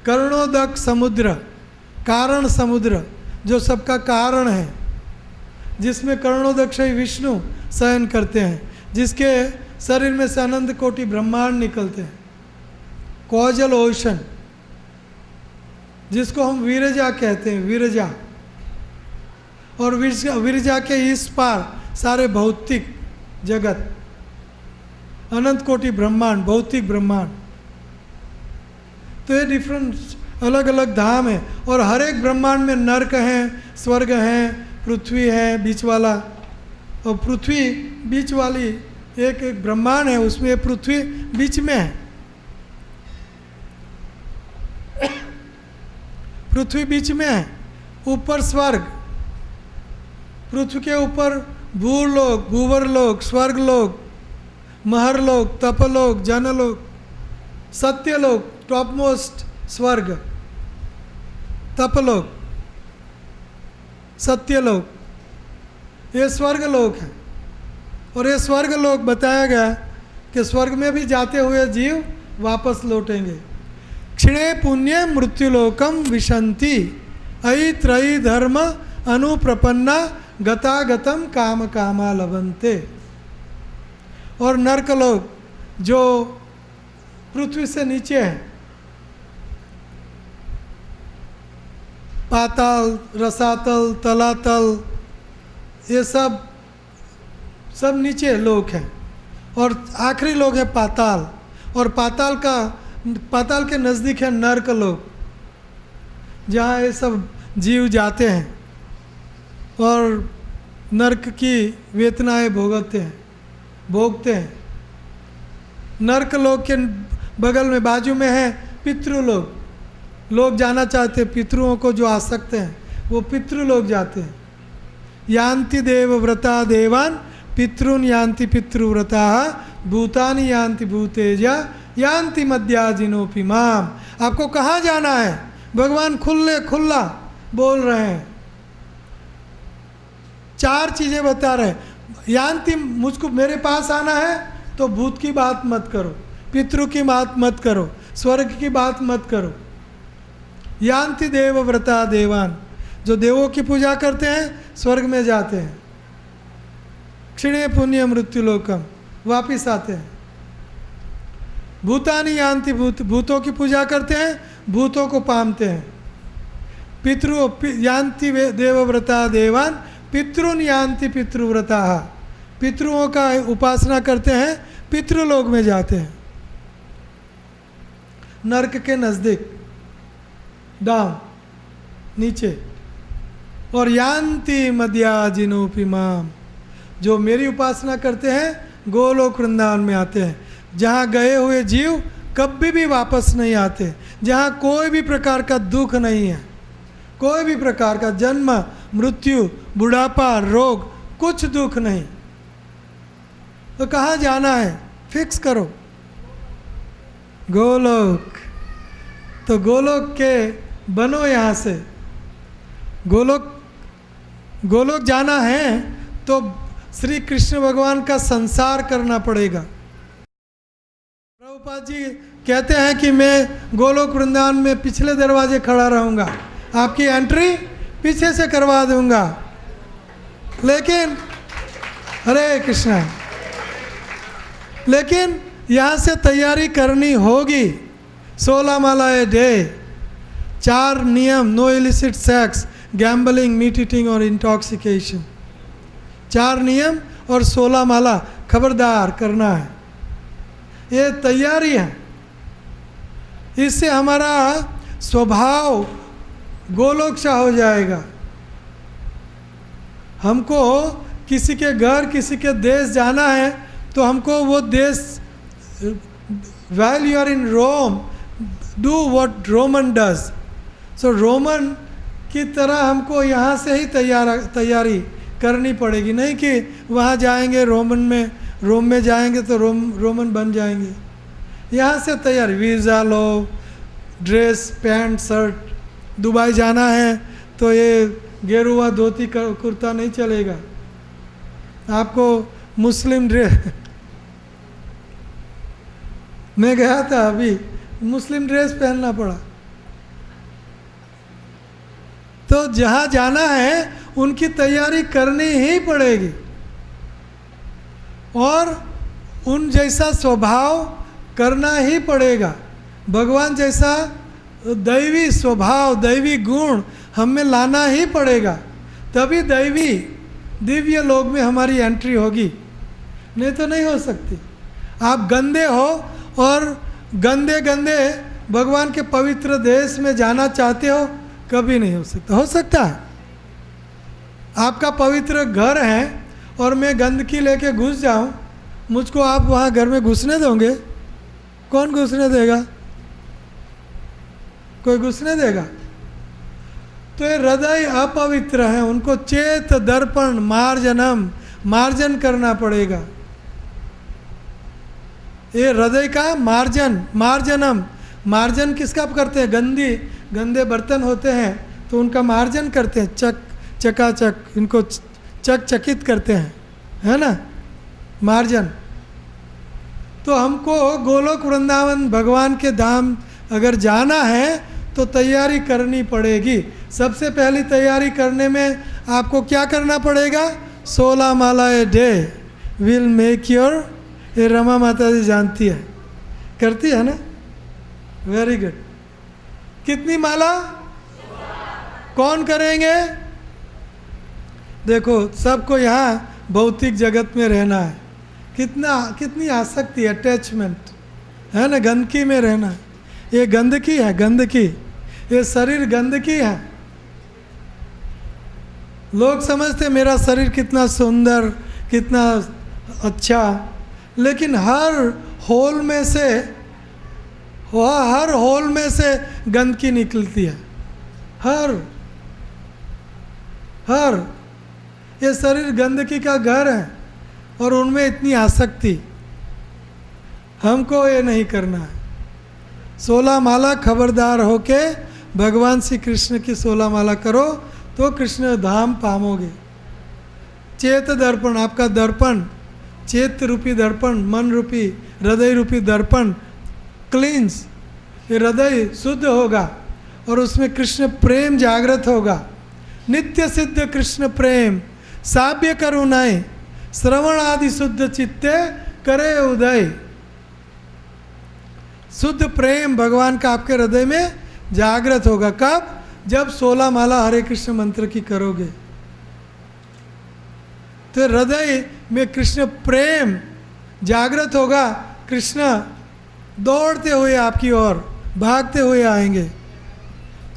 करुणोदक समुद्र, कारण समुद्र, जो सबका कारण है, जिसमें करुणोदक्षयी विष्णु शयन करते हैं, जिसके शरीर में से अनंत कोटि ब्रह्मांड निकलते हैं। कॉजल ओशन, जिसको हम विरजा कहते हैं, विरजा। और विरजा के इस पार सारे भौतिक जगत, अनंत कोटि ब्रह्मांड, भौतिक ब्रह्मांड। तो ये डिफरेंट अलग अलग धाम है, और हर एक ब्रह्मांड में नरक हैं, स्वर्ग हैं, पृथ्वी है बीच वाला। और पृथ्वी बीच वाली एक एक ब्रह्मांड है, उसमें पृथ्वी बीच में है। पृथ्वी बीच में है, ऊपर स्वर्ग, पृथ्वी के ऊपर भूलोक, भूवरलोक, स्वर्गलोक, महरलोक, तपलोक, जनलोक, सत्यलोक, टॉप मोस्ट स्वर्ग, तपलोक, सत्यलोक, ये स्वर्ग लोक है। और ये स्वर्ग लोक बताया गया कि स्वर्ग में भी जाते हुए जीव वापस लौटेंगे। क्षिणे पुण्य मृत्युलोकम विशंति अयि त्रयी धर्म अनुप्रपन्ना गतागतम काम कामा लभन्ते। और नरकलोक जो पृथ्वी से नीचे है, पाताल, रसातल, तलातल, ये सब नीचे लोक हैं। और आखिरी लोक है पाताल, और पाताल के नज़दीक है नरक लोक, जहाँ ये सब जीव जाते हैं और नरक की वेदनाएं भोगते हैं। नरक लोक के बगल में, बाजू में है पितृलोक। लोग जाना चाहते हैं, पितृओं को जो आसक्त हैं वो पितृलोक जाते हैं। यान्ति देवव्रता देवान पितॄन् यान्ति पितृव्रता भूतानि यान्ति भूतेजा यान्ति मद्याजिनोपि माम। आपको कहाँ जाना है? भगवान खुला बोल रहे हैं। 4 चीज़ें बता रहे हैं। यान्ति, मुझको मेरे पास आना है तो भूत की बात मत करो, पितृ की बात मत करो, स्वर्ग की बात मत करो। यान्ति देवव्रता देवान, जो देवों की पूजा करते हैं स्वर्ग में जाते हैं। क्षिणे पुण्य मृत्युलोकम, वापिस आते हैं। भूतानि यान्ति भूतों की पूजा करते हैं, भूतों को पामते हैं। यान्ति देवव्रता देवान पितॄन् यान्ति पितृव्रता, पितृओं का उपासना करते हैं, पितृलोक में जाते हैं, नरक के नज़दीक, डाउन, नीचे। और यान्ति मद्याजिनोपि माम, जो मेरी उपासना करते हैं गोलोक वृंदावन में आते हैं, जहाँ गए हुए जीव कभी भी वापस नहीं आते, जहाँ कोई भी प्रकार का दुख नहीं है, कोई भी प्रकार का जन्म मृत्यु बुढ़ापा रोग, कुछ दुख नहीं। तो कहाँ जाना है? फिक्स करो, गोलोक। तो गोलोक के बनो, यहाँ से गोलोक जाना है तो श्री कृष्ण भगवान का संसार करना पड़ेगा। प्रभुपाद जी कहते हैं कि मैं गोलोक वृंदावन में पिछले दरवाजे खड़ा रहूँगा, आपकी एंट्री पीछे से करवा दूँगा। लेकिन हरे कृष्णा, लेकिन यहाँ से तैयारी करनी होगी। 16 माला ए डे, 4 नियम, no illicit sex, gambling, meat eating और इंटॉक्सिकेशन, 4 नियम और 16 माला खबरदार करना है। ये तैयारी है। इससे हमारा स्वभाव गोलोक सा हो जाएगा। हमको किसी के घर, किसी के देश जाना है तो हमको वो देश, while you are in Rome, do what Roman does. So Roman की तरह हमको यहाँ से ही तैयारी करनी पड़ेगी, नहीं कि वहाँ जाएंगे रोम में जाएंगे तो रोमन बन जाएंगे। यहाँ से तैयारी, वीज़ा लो, ड्रेस पैंट शर्ट। दुबई जाना है तो ये गेरुआ धोती कुर्ता नहीं चलेगा, आपको मुस्लिम ड्रेस। मैं गया था अभी, मुस्लिम ड्रेस पहनना पड़ा। तो जहाँ जाना है उनकी तैयारी करनी ही पड़ेगी और उन जैसा स्वभाव करना ही पड़ेगा। भगवान जैसा दैवी स्वभाव, दैवी गुण हम में लाना ही पड़ेगा, तभी दैवी दिव्य लोक में हमारी एंट्री होगी, नहीं तो नहीं हो सकती। आप गंदे हो और गंदे गंदे भगवान के पवित्र देश में जाना चाहते हो, कभी नहीं हो सकता। हो सकता है आपका पवित्र घर है और मैं गंदगी लेके घुस जाऊं, मुझको आप वहाँ घर में घुसने दोगे? कौन घुसने देगा? कोई घुसने देगा? तो ये हृदय अपवित्र है, उनको चेत दर्पण मार्जन करना पड़ेगा। ये हृदय का मार्जन किसका करते हैं? गंदे बर्तन होते हैं तो उनका मार्जन करते हैं, चकाचक इनको चकित करते हैं, है ना, मार्जन। तो हमको गोलोक वृंदावन भगवान के धाम अगर जाना है तो तैयारी करनी पड़ेगी। सबसे पहली तैयारी करने में आपको क्या करना पड़ेगा? 16 माला a day will make your, ये रमा माता जी जानती है, करती है ना, वेरी गुड। कितनी माला? कौन करेंगे? देखो सबको यहाँ भौतिक जगत में रहना है, कितनी आसक्ति, अटैचमेंट है ना, गंदगी में रहना। ये गंदगी है, गंदगी, ये शरीर गंदगी है। लोग समझते मेरा शरीर कितना सुंदर, कितना अच्छा, लेकिन हर होल में से गंदगी निकलती है। हर ये शरीर गंदगी का घर है और उनमें इतनी आसक्ति, हमको ये नहीं करना है। 16 माला खबरदार होके भगवान श्री कृष्ण की 16 माला करो तो कृष्ण धाम पामोगे। चेत दर्पण, आपका दर्पण, चेत रूपी दर्पण, मन रूपी, हृदय रूपी दर्पण क्लींस, ये हृदय शुद्ध होगा और उसमें कृष्ण प्रेम जागृत होगा। नित्य सिद्ध कृष्ण प्रेम साव्य करुणाए, श्रवण आदि शुद्ध चित्ते करे उदय। शुद्ध प्रेम भगवान का आपके हृदय में जागृत होगा। कब? जब 16 माला हरे कृष्ण मंत्र की करोगे तो हृदय में कृष्ण प्रेम जागृत होगा। कृष्ण दौड़ते हुए आपकी ओर भागते हुए आएंगे।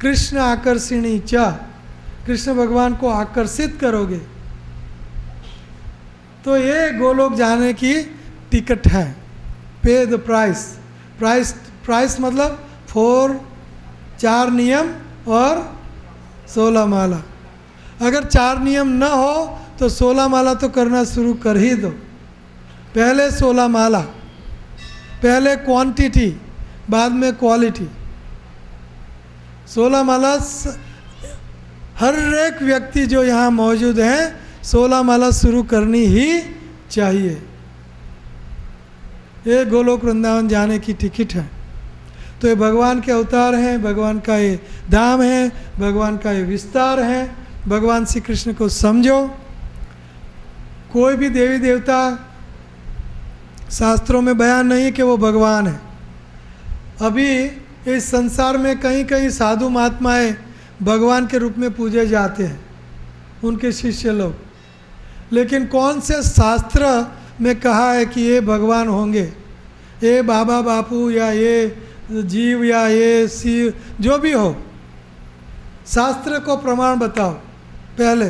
कृष्ण आकर्षणी च, कृष्ण भगवान को आकर्षित करोगे। तो ये गोलोक जाने की टिकट है। पे द प्राइस मतलब 4 नियम और 16 माला। अगर 4 नियम न हो तो 16 माला तो करना शुरू कर ही दो। पहले 16 माला, पहले क्वांटिटी, बाद में क्वालिटी। 16 माला हर एक व्यक्ति जो यहाँ मौजूद हैं 16 माला शुरू करनी ही चाहिए। ये गोलोक वृंदावन जाने की टिकट है। तो ये भगवान के अवतार हैं, भगवान का ये धाम है, भगवान का ये विस्तार है। भगवान श्री कृष्ण को समझो। कोई भी देवी देवता शास्त्रों में बयान नहीं कि वो भगवान है। अभी इस संसार में कहीं कहीं साधु महात्माएं भगवान के रूप में पूजे जाते हैं, उनके शिष्य लोग, लेकिन कौन से शास्त्र में कहा है कि ये भगवान होंगे? ये बाबा बापू या ये जीव या ये शिव, जो भी हो, शास्त्र को प्रमाण बताओ पहले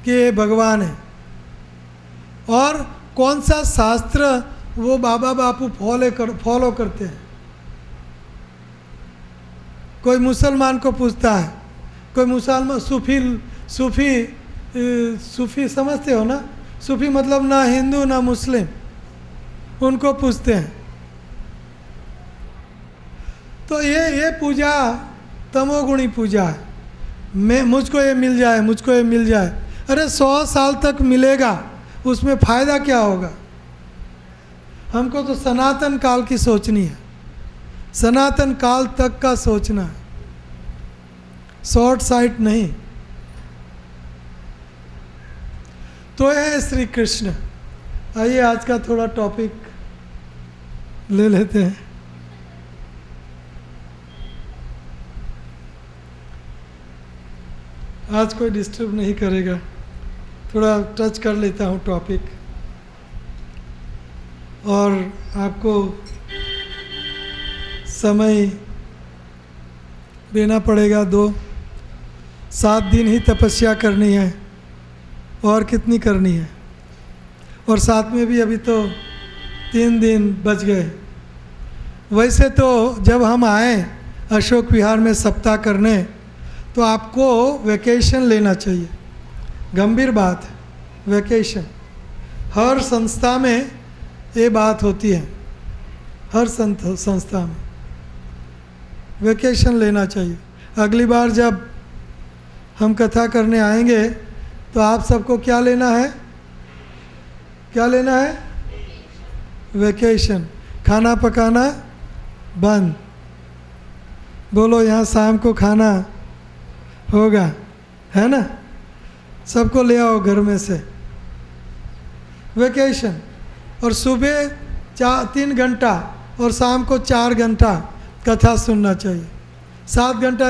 कि ये भगवान है। और कौन सा शास्त्र वो बाबा बापू फॉलो करते हैं? कोई मुसलमान को पूछता है, कोई मुसलमान सूफी समझते हो ना? सूफी मतलब ना हिंदू ना मुस्लिम, उनको पूछते हैं। तो ये पूजा तमोगुणी पूजा है। मुझको ये मिल जाए, मुझको ये मिल जाए। अरे 100 साल तक मिलेगा, उसमें फ़ायदा क्या होगा? हमको तो सनातन काल की सोचनी है, सनातन काल तक का सोचना है, शॉर्ट साइट नहीं। तो है श्री कृष्ण। आइए आज का थोड़ा टॉपिक ले लेते हैं। आज कोई डिस्टर्ब नहीं करेगा, थोड़ा टच कर लेता हूँ टॉपिक, और आपको समय देना पड़ेगा। 7 दिन ही तपस्या करनी है, और कितनी करनी है, और साथ में भी अभी तो 3 दिन बच गए। वैसे तो जब हम आए अशोक विहार में सप्ताह करने, तो आपको वैकेशन लेना चाहिए, गंभीर बात है, वैकेशन। हर संस्था में ये बात होती है, हर संस्था में वैकेशन लेना चाहिए। अगली बार जब हम कथा करने आएंगे तो आप सबको क्या लेना है, क्या लेना है? वैकेशन। खाना पकाना बंद। बोलो यहाँ शाम को खाना होगा, है ना? सबको ले आओ घर में से। वैकेशन। और सुबह 3 घंटा और शाम को 4 घंटा कथा सुनना चाहिए। 7 घंटा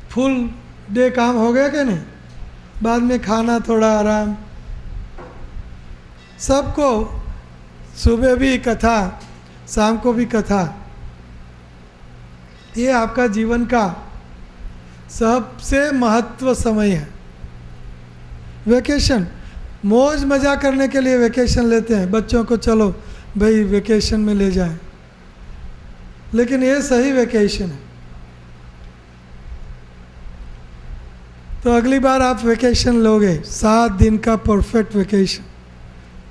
फुल डे काम हो गया कि नहीं? बाद में खाना, थोड़ा आराम। सबको सुबह भी कथा, शाम को भी कथा। ये आपका जीवन का सबसे महत्व समय है। वैकेशन, मौज मजा करने के लिए वैकेशन लेते हैं बच्चों को, चलो भाई वैकेशन में ले जाएं, लेकिन ये सही वैकेशन है। तो अगली बार आप वैकेशन लोगे, 7 दिन का परफेक्ट वैकेशन,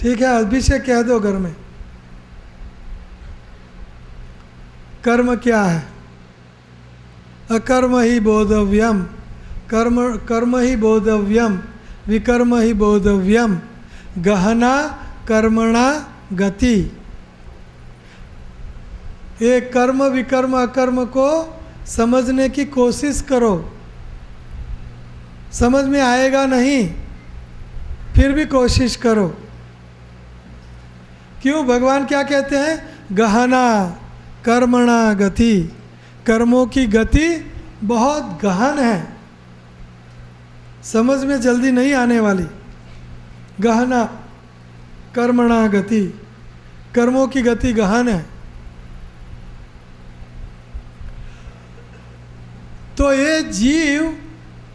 ठीक है? अभी से कह दो घर में। कर्म क्या है? अकर्म ही बोधव्यम, कर्म ही बोधव्यम, विकर्म ही बोधव्यम, गहना कर्मणा गति। ये कर्म विकर्म अकर्म को समझने की कोशिश करो। समझ में आएगा नहीं, फिर भी कोशिश करो। क्यों? भगवान क्या कहते हैं? गहना कर्मणा गति। कर्मों की गति बहुत गहन है, समझ में जल्दी नहीं आने वाली। गहना कर्मणा गति, कर्मों की गति गहन है। तो ये जीव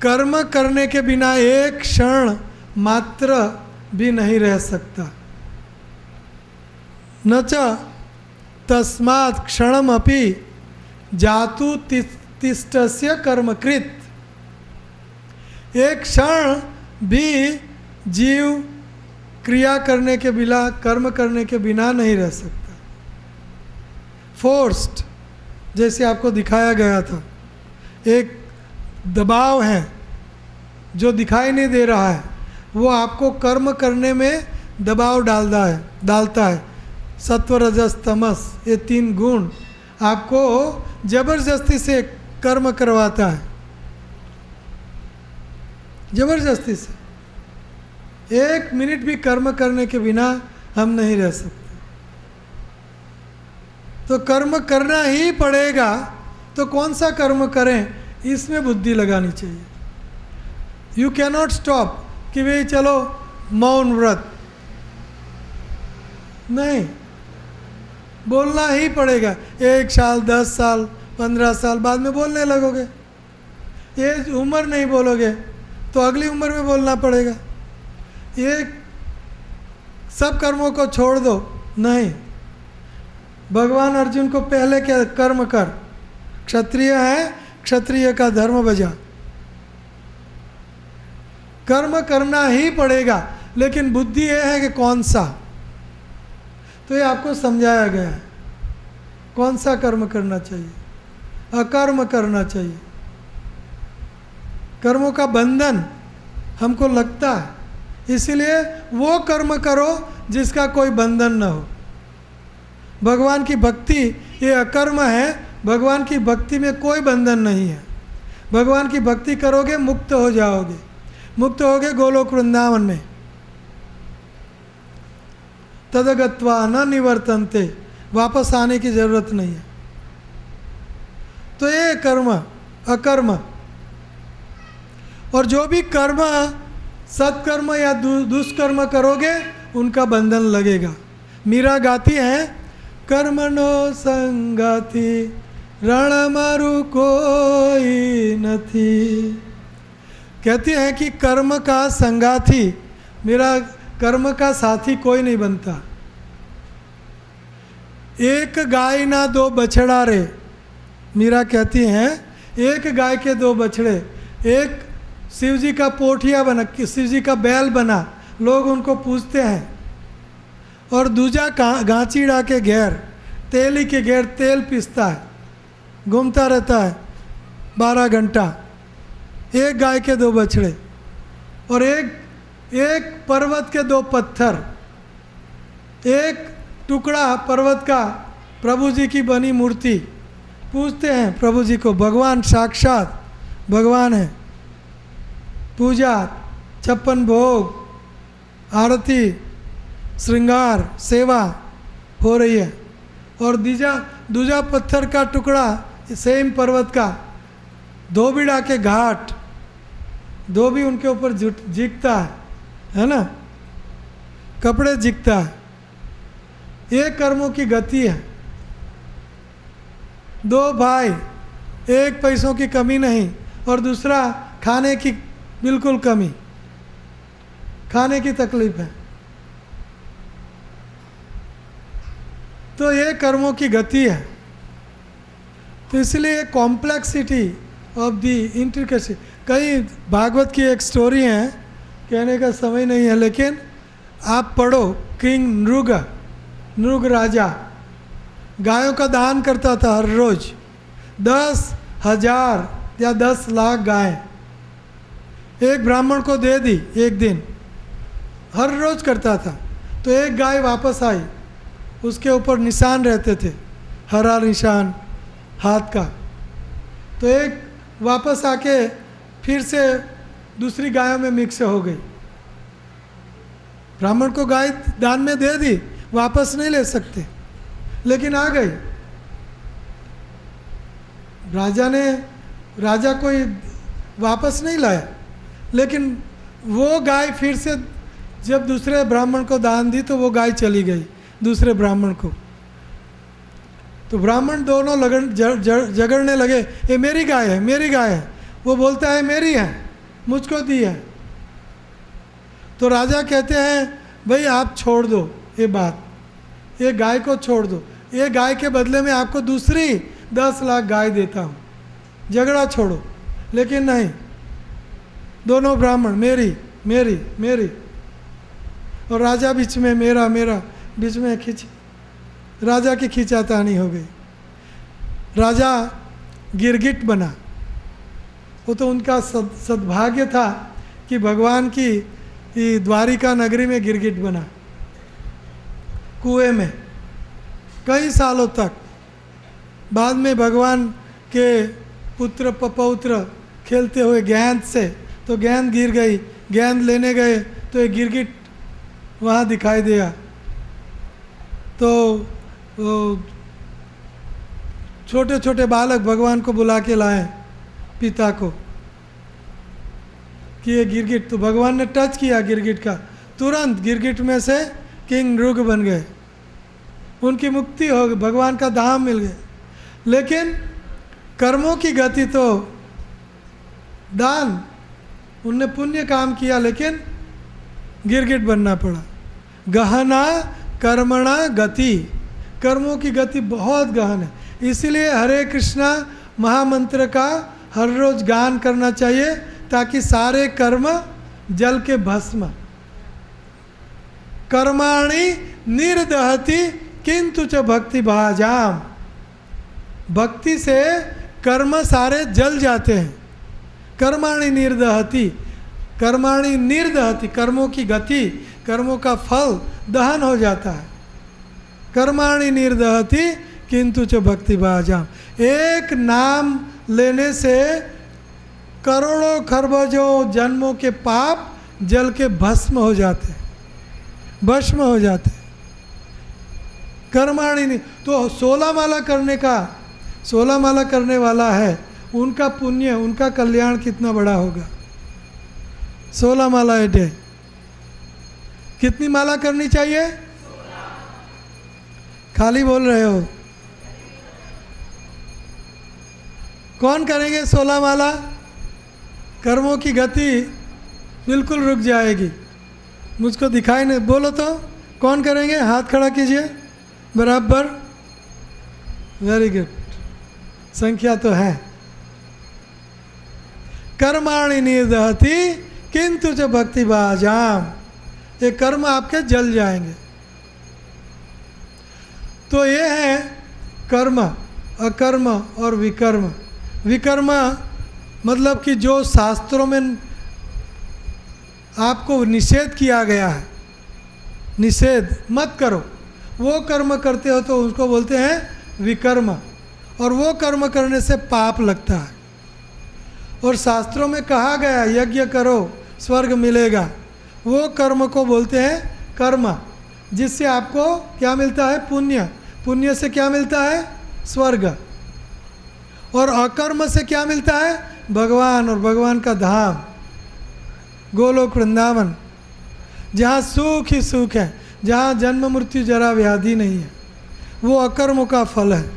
कर्म करने के बिना एक क्षण मात्र भी नहीं रह सकता। न च तस्मात् क्षणमपि जातु तिष्ठस्य कर्मकृत। एक क्षण भी जीव क्रिया करने के बिना, कर्म करने के बिना नहीं रह सकता। फोर्स्ड, जैसे आपको दिखाया गया था, एक दबाव है जो दिखाई नहीं दे रहा है, वो आपको कर्म करने में दबाव डालता है। सत्व रजस तमस, ये 3 गुण आपको जबरदस्ती से कर्म करवाता है, जबरदस्ती से। 1 मिनट भी कर्म करने के बिना हम नहीं रह सकते। तो कर्म करना ही पड़ेगा, तो कौन सा कर्म करें, इसमें बुद्धि लगानी चाहिए। यू कैनॉट स्टॉप कि भाई चलो मौन व्रत, नहीं, बोलना ही पड़ेगा। 1 साल 10 साल 15 साल बाद में बोलने लगोगे। ये उम्र नहीं बोलोगे तो अगली उम्र में बोलना पड़ेगा। ये सब कर्मों को छोड़ दो, नहीं। भगवान अर्जुन को पहले क्या, कर्म कर, क्षत्रिय है, क्षत्रिय का धर्म बजा। कर्म करना ही पड़ेगा, लेकिन बुद्धि यह है कि कौन सा। तो ये आपको समझाया गया है कौन सा कर्म करना चाहिए, अकर्म करना चाहिए। कर्मों का बंधन हमको लगता है, इसीलिए वो कर्म करो जिसका कोई बंधन न हो। भगवान की भक्ति ये अकर्म है, भगवान की भक्ति में कोई बंधन नहीं है। भगवान की भक्ति करोगे मुक्त हो जाओगे, मुक्त होगे गोलोक वृंदावन में। तदगत्वा न निवर्तन्ते, वापस आने की जरूरत नहीं है। तो ये कर्म अकर्म, और जो भी कर्म सत्कर्म या दुष्कर्म करोगे उनका बंधन लगेगा। मीरा गाती है, कर्मणो संगाती रण मारू कोई नहीं। कहती है कि कर्म का संगाती, मेरा कर्म का साथी कोई नहीं बनता। एक गाय ना दो बछड़ा रे, मीरा कहती हैं एक गाय के दो बछड़े। एक शिव जी का पोठिया बना, शिव जी का बैल बना, लोग उनको पूजते हैं। और दूजा गांचीड़ा के घेर, तेली के घेर, तेल पीसता है, घूमता रहता है 12 घंटा। एक गाय के दो बछड़े। और एक पर्वत के दो पत्थर, एक टुकड़ा पर्वत का प्रभु जी की बनी मूर्ति, पूजते हैं प्रभु जी को। भगवान साक्षात भगवान है। पूजा, 56 भोग, आरती, श्रृंगार, सेवा हो रही है। और दूजा पत्थर का टुकड़ा सेम पर्वत का, धोबिड़ा के घाट, धोबी उनके ऊपर झिकता है ना, कपड़े झिकता है। ये कर्मों की गति है। दो भाई, एक पैसों की कमी नहीं और दूसरा खाने की बिल्कुल कमी, खाने की तकलीफ है। तो ये कर्मों की गति है। तो इसलिए कॉम्प्लेक्सिटी ऑफ द इंट्रिकेसी। कई भागवत की एक स्टोरी है, कहने का समय नहीं है, लेकिन आप पढ़ो। किंग नृग राजा गायों का दान करता था हर रोज। 10,000 या 10 लाख गाय एक ब्राह्मण को दे दी एक दिन, हर रोज करता था। तो एक गाय वापस आई, उसके ऊपर निशान रहते थे, हरा निशान हाथ का। तो एक वापस आके फिर से दूसरी गायों में मिक्स हो गई। ब्राह्मण को गाय दान में दे दी, वापस नहीं ले सकते, लेकिन आ गई। राजा कोई वापस नहीं लाया, लेकिन वो गाय फिर से जब दूसरे ब्राह्मण को दान दी तो वो गाय चली गई दूसरे ब्राह्मण को। तो ब्राह्मण दोनों झगड़ने लगे, ये मेरी गाय है, मेरी गाय है। वो बोलता है मेरी है, मुझको दी है। तो राजा कहते हैं भाई आप छोड़ दो ये बात, ये गाय को छोड़ दो, ये गाय के बदले में आपको दूसरी 10 लाख गाय देता हूँ, झगड़ा छोड़ो। लेकिन नहीं, दोनों ब्राह्मण मेरी मेरी मेरी, और राजा बीच में मेरा मेरा, बीच में खींच, राजा की खींचातानी हो गई। राजा गिरगिट बना। वो तो उनका सद्भाग्य था कि भगवान की द्वारिका नगरी में गिरगिट बना, कुएं में कई सालों तक। बाद में भगवान के पुत्र पपौत्र खेलते हुए गेंद से, तो गेंद गिर गई, गेंद लेने गए तो एक गिरगिट वहाँ दिखाई दिया। तो छोटे छोटे बालक भगवान को बुला के लाए, पिता को, कि ये गिरगिट। तो भगवान ने टच किया गिरगिट का, तुरंत गिरगिट में से किंग नृग बन गए, उनकी मुक्ति हो गई, भगवान का धाम मिल गया। लेकिन कर्मों की गति तो दान, उनने पुण्य काम किया लेकिन गिरगिट बनना पड़ा। गहना कर्मणा गति, कर्मों की गति बहुत गहन है। इसलिए हरे कृष्णा महामंत्र का हर रोज गान करना चाहिए, ताकि सारे कर्म जल के भस्म। कर्माणि निर्दहति किंतु च भक्ति भाजाम, भक्ति से कर्म सारे जल जाते हैं। कर्माणि निर्दहति, कर्माणि निर्दहति, कर्मों की गति, कर्मों का फल दहन हो जाता है। कर्माणि निर्दहति किंतु च भक्ति भाजाम, एक नाम लेने से करोड़ों खरबजों जन्मों के पाप जल के भस्म हो जाते हैं, भस्म हो जाते हैं। कर्माणि नहीं, तो 16 माला करने का, 16 माला करने वाला है, उनका पुण्य, उनका कल्याण कितना बड़ा होगा। 16 माला ए डे। कितनी माला करनी चाहिए? खाली बोल रहे हो। कौन करेंगे 16 माला? कर्मों की गति बिल्कुल रुक जाएगी। मुझको दिखाई नहीं, बोलो तो कौन करेंगे? हाथ खड़ा कीजिए बराबर। वेरी गुड, संख्या तो है। कर्माणि निर्दहति किंतु च भक्ति बाजाम, ये कर्म आपके जल जाएंगे। तो ये है कर्म, अकर्म और विकर्म। विकर्म मतलब कि जो शास्त्रों में आपको निषेध किया गया है, निषेध मत करो, वो कर्म करते हो तो उसको बोलते हैं विकर्म, और वो कर्म करने से पाप लगता है। और शास्त्रों में कहा गया यज्ञ करो स्वर्ग मिलेगा, वो कर्म को बोलते हैं कर्म, जिससे आपको क्या मिलता है? पुण्य। पुण्य से क्या मिलता है? स्वर्ग। और अकर्म से क्या मिलता है? भगवान और भगवान का धाम, गोलोक वृंदावन, जहाँ सुख ही सुख है, जहाँ जन्म मृत्यु जरा व्याधि नहीं है, वो अकर्म का फल है।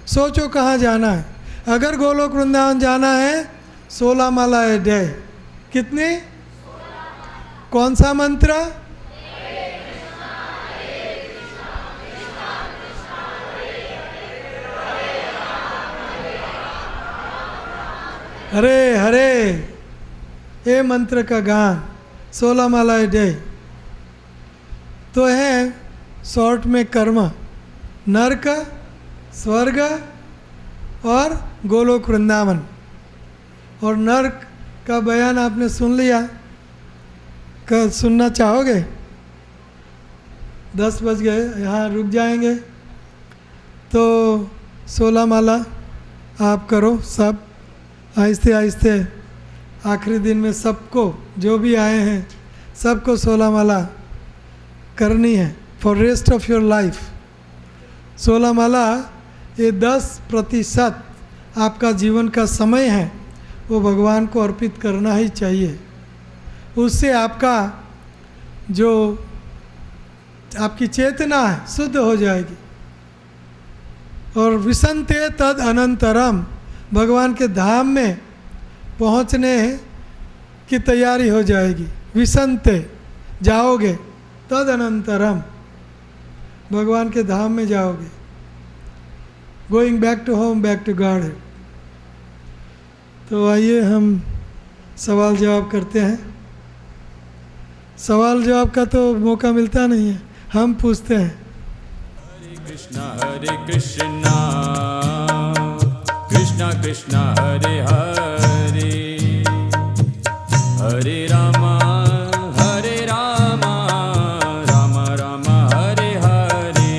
सोचो कहाँ जाना है। अगर गोलोक वृंदावन जाना है 16 माला ए डे। कितनी? कौन सा मंत्र? हरे हरे, ये मंत्र का गान 16 माला ए डे। तो है शॉर्ट में कर्म, नरक, स्वर्ग और गोलोक वृंदावन। और नरक का बयान आपने सुन लिया, कल सुनना चाहोगे? 10 बज गए, यहाँ रुक जाएंगे। तो 16 माला आप करो सब, आहिस्ते आहिस्ते। आखिरी दिन में सबको, जो भी आए हैं सबको 16 माला करनी है for rest of your life. 16 माला ये 10% आपका जीवन का समय है, वो भगवान को अर्पित करना ही चाहिए। उससे आपका जो आपकी चेतना है शुद्ध हो जाएगी। और विसंते तद अनंतरम, भगवान के धाम में पहुंचने की तैयारी हो जाएगी। विसंते जाओगे, तद अनंतरम भगवान के धाम में जाओगे। Going back to home, back to God. तो आइए हम सवाल जवाब करते हैं। सवाल जवाब का तो मौका मिलता नहीं है, हम पूछते हैं। हरे कृष्णा कृष्णा कृष्णा हरे हरे, हरे रामा राम राम हरे हरे।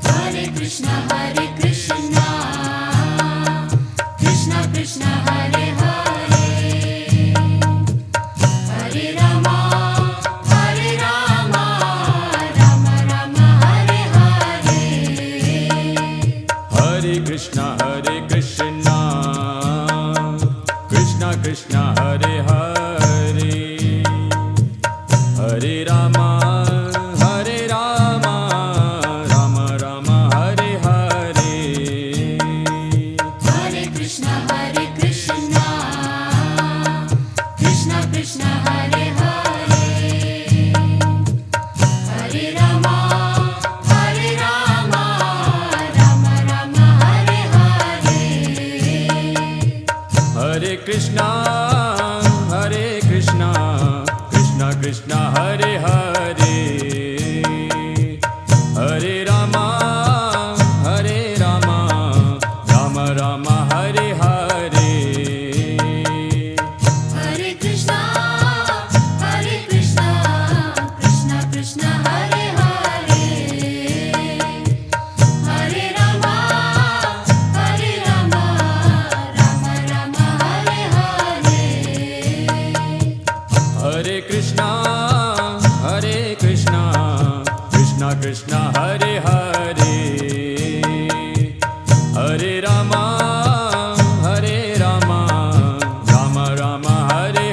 हरे कृष्णा कृष्णा कृष्णा हरे हरे, हरे रामा राम राम हरे हरे। हरे कृष्णा कृष्णा कृष्णा हरे हरे, हरे रामा राम राम हरे हरे। हरे कृष्णा कृष्णा कृष्णा हरे हरे, हरे रामा राम राम हरे हरे। हरे कृष्णा कृष्णा कृष्णा हरे हरे, हरे रामा राम राम हरे हरे। हरे कृष्णा कृष्णा कृष्णा हरे हरे, हरे रामा राम राम हरे हरे। हरे कृष्णा कृष्णा हरे हरे, हरे रामा राम राम हरे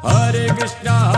Hare Krishna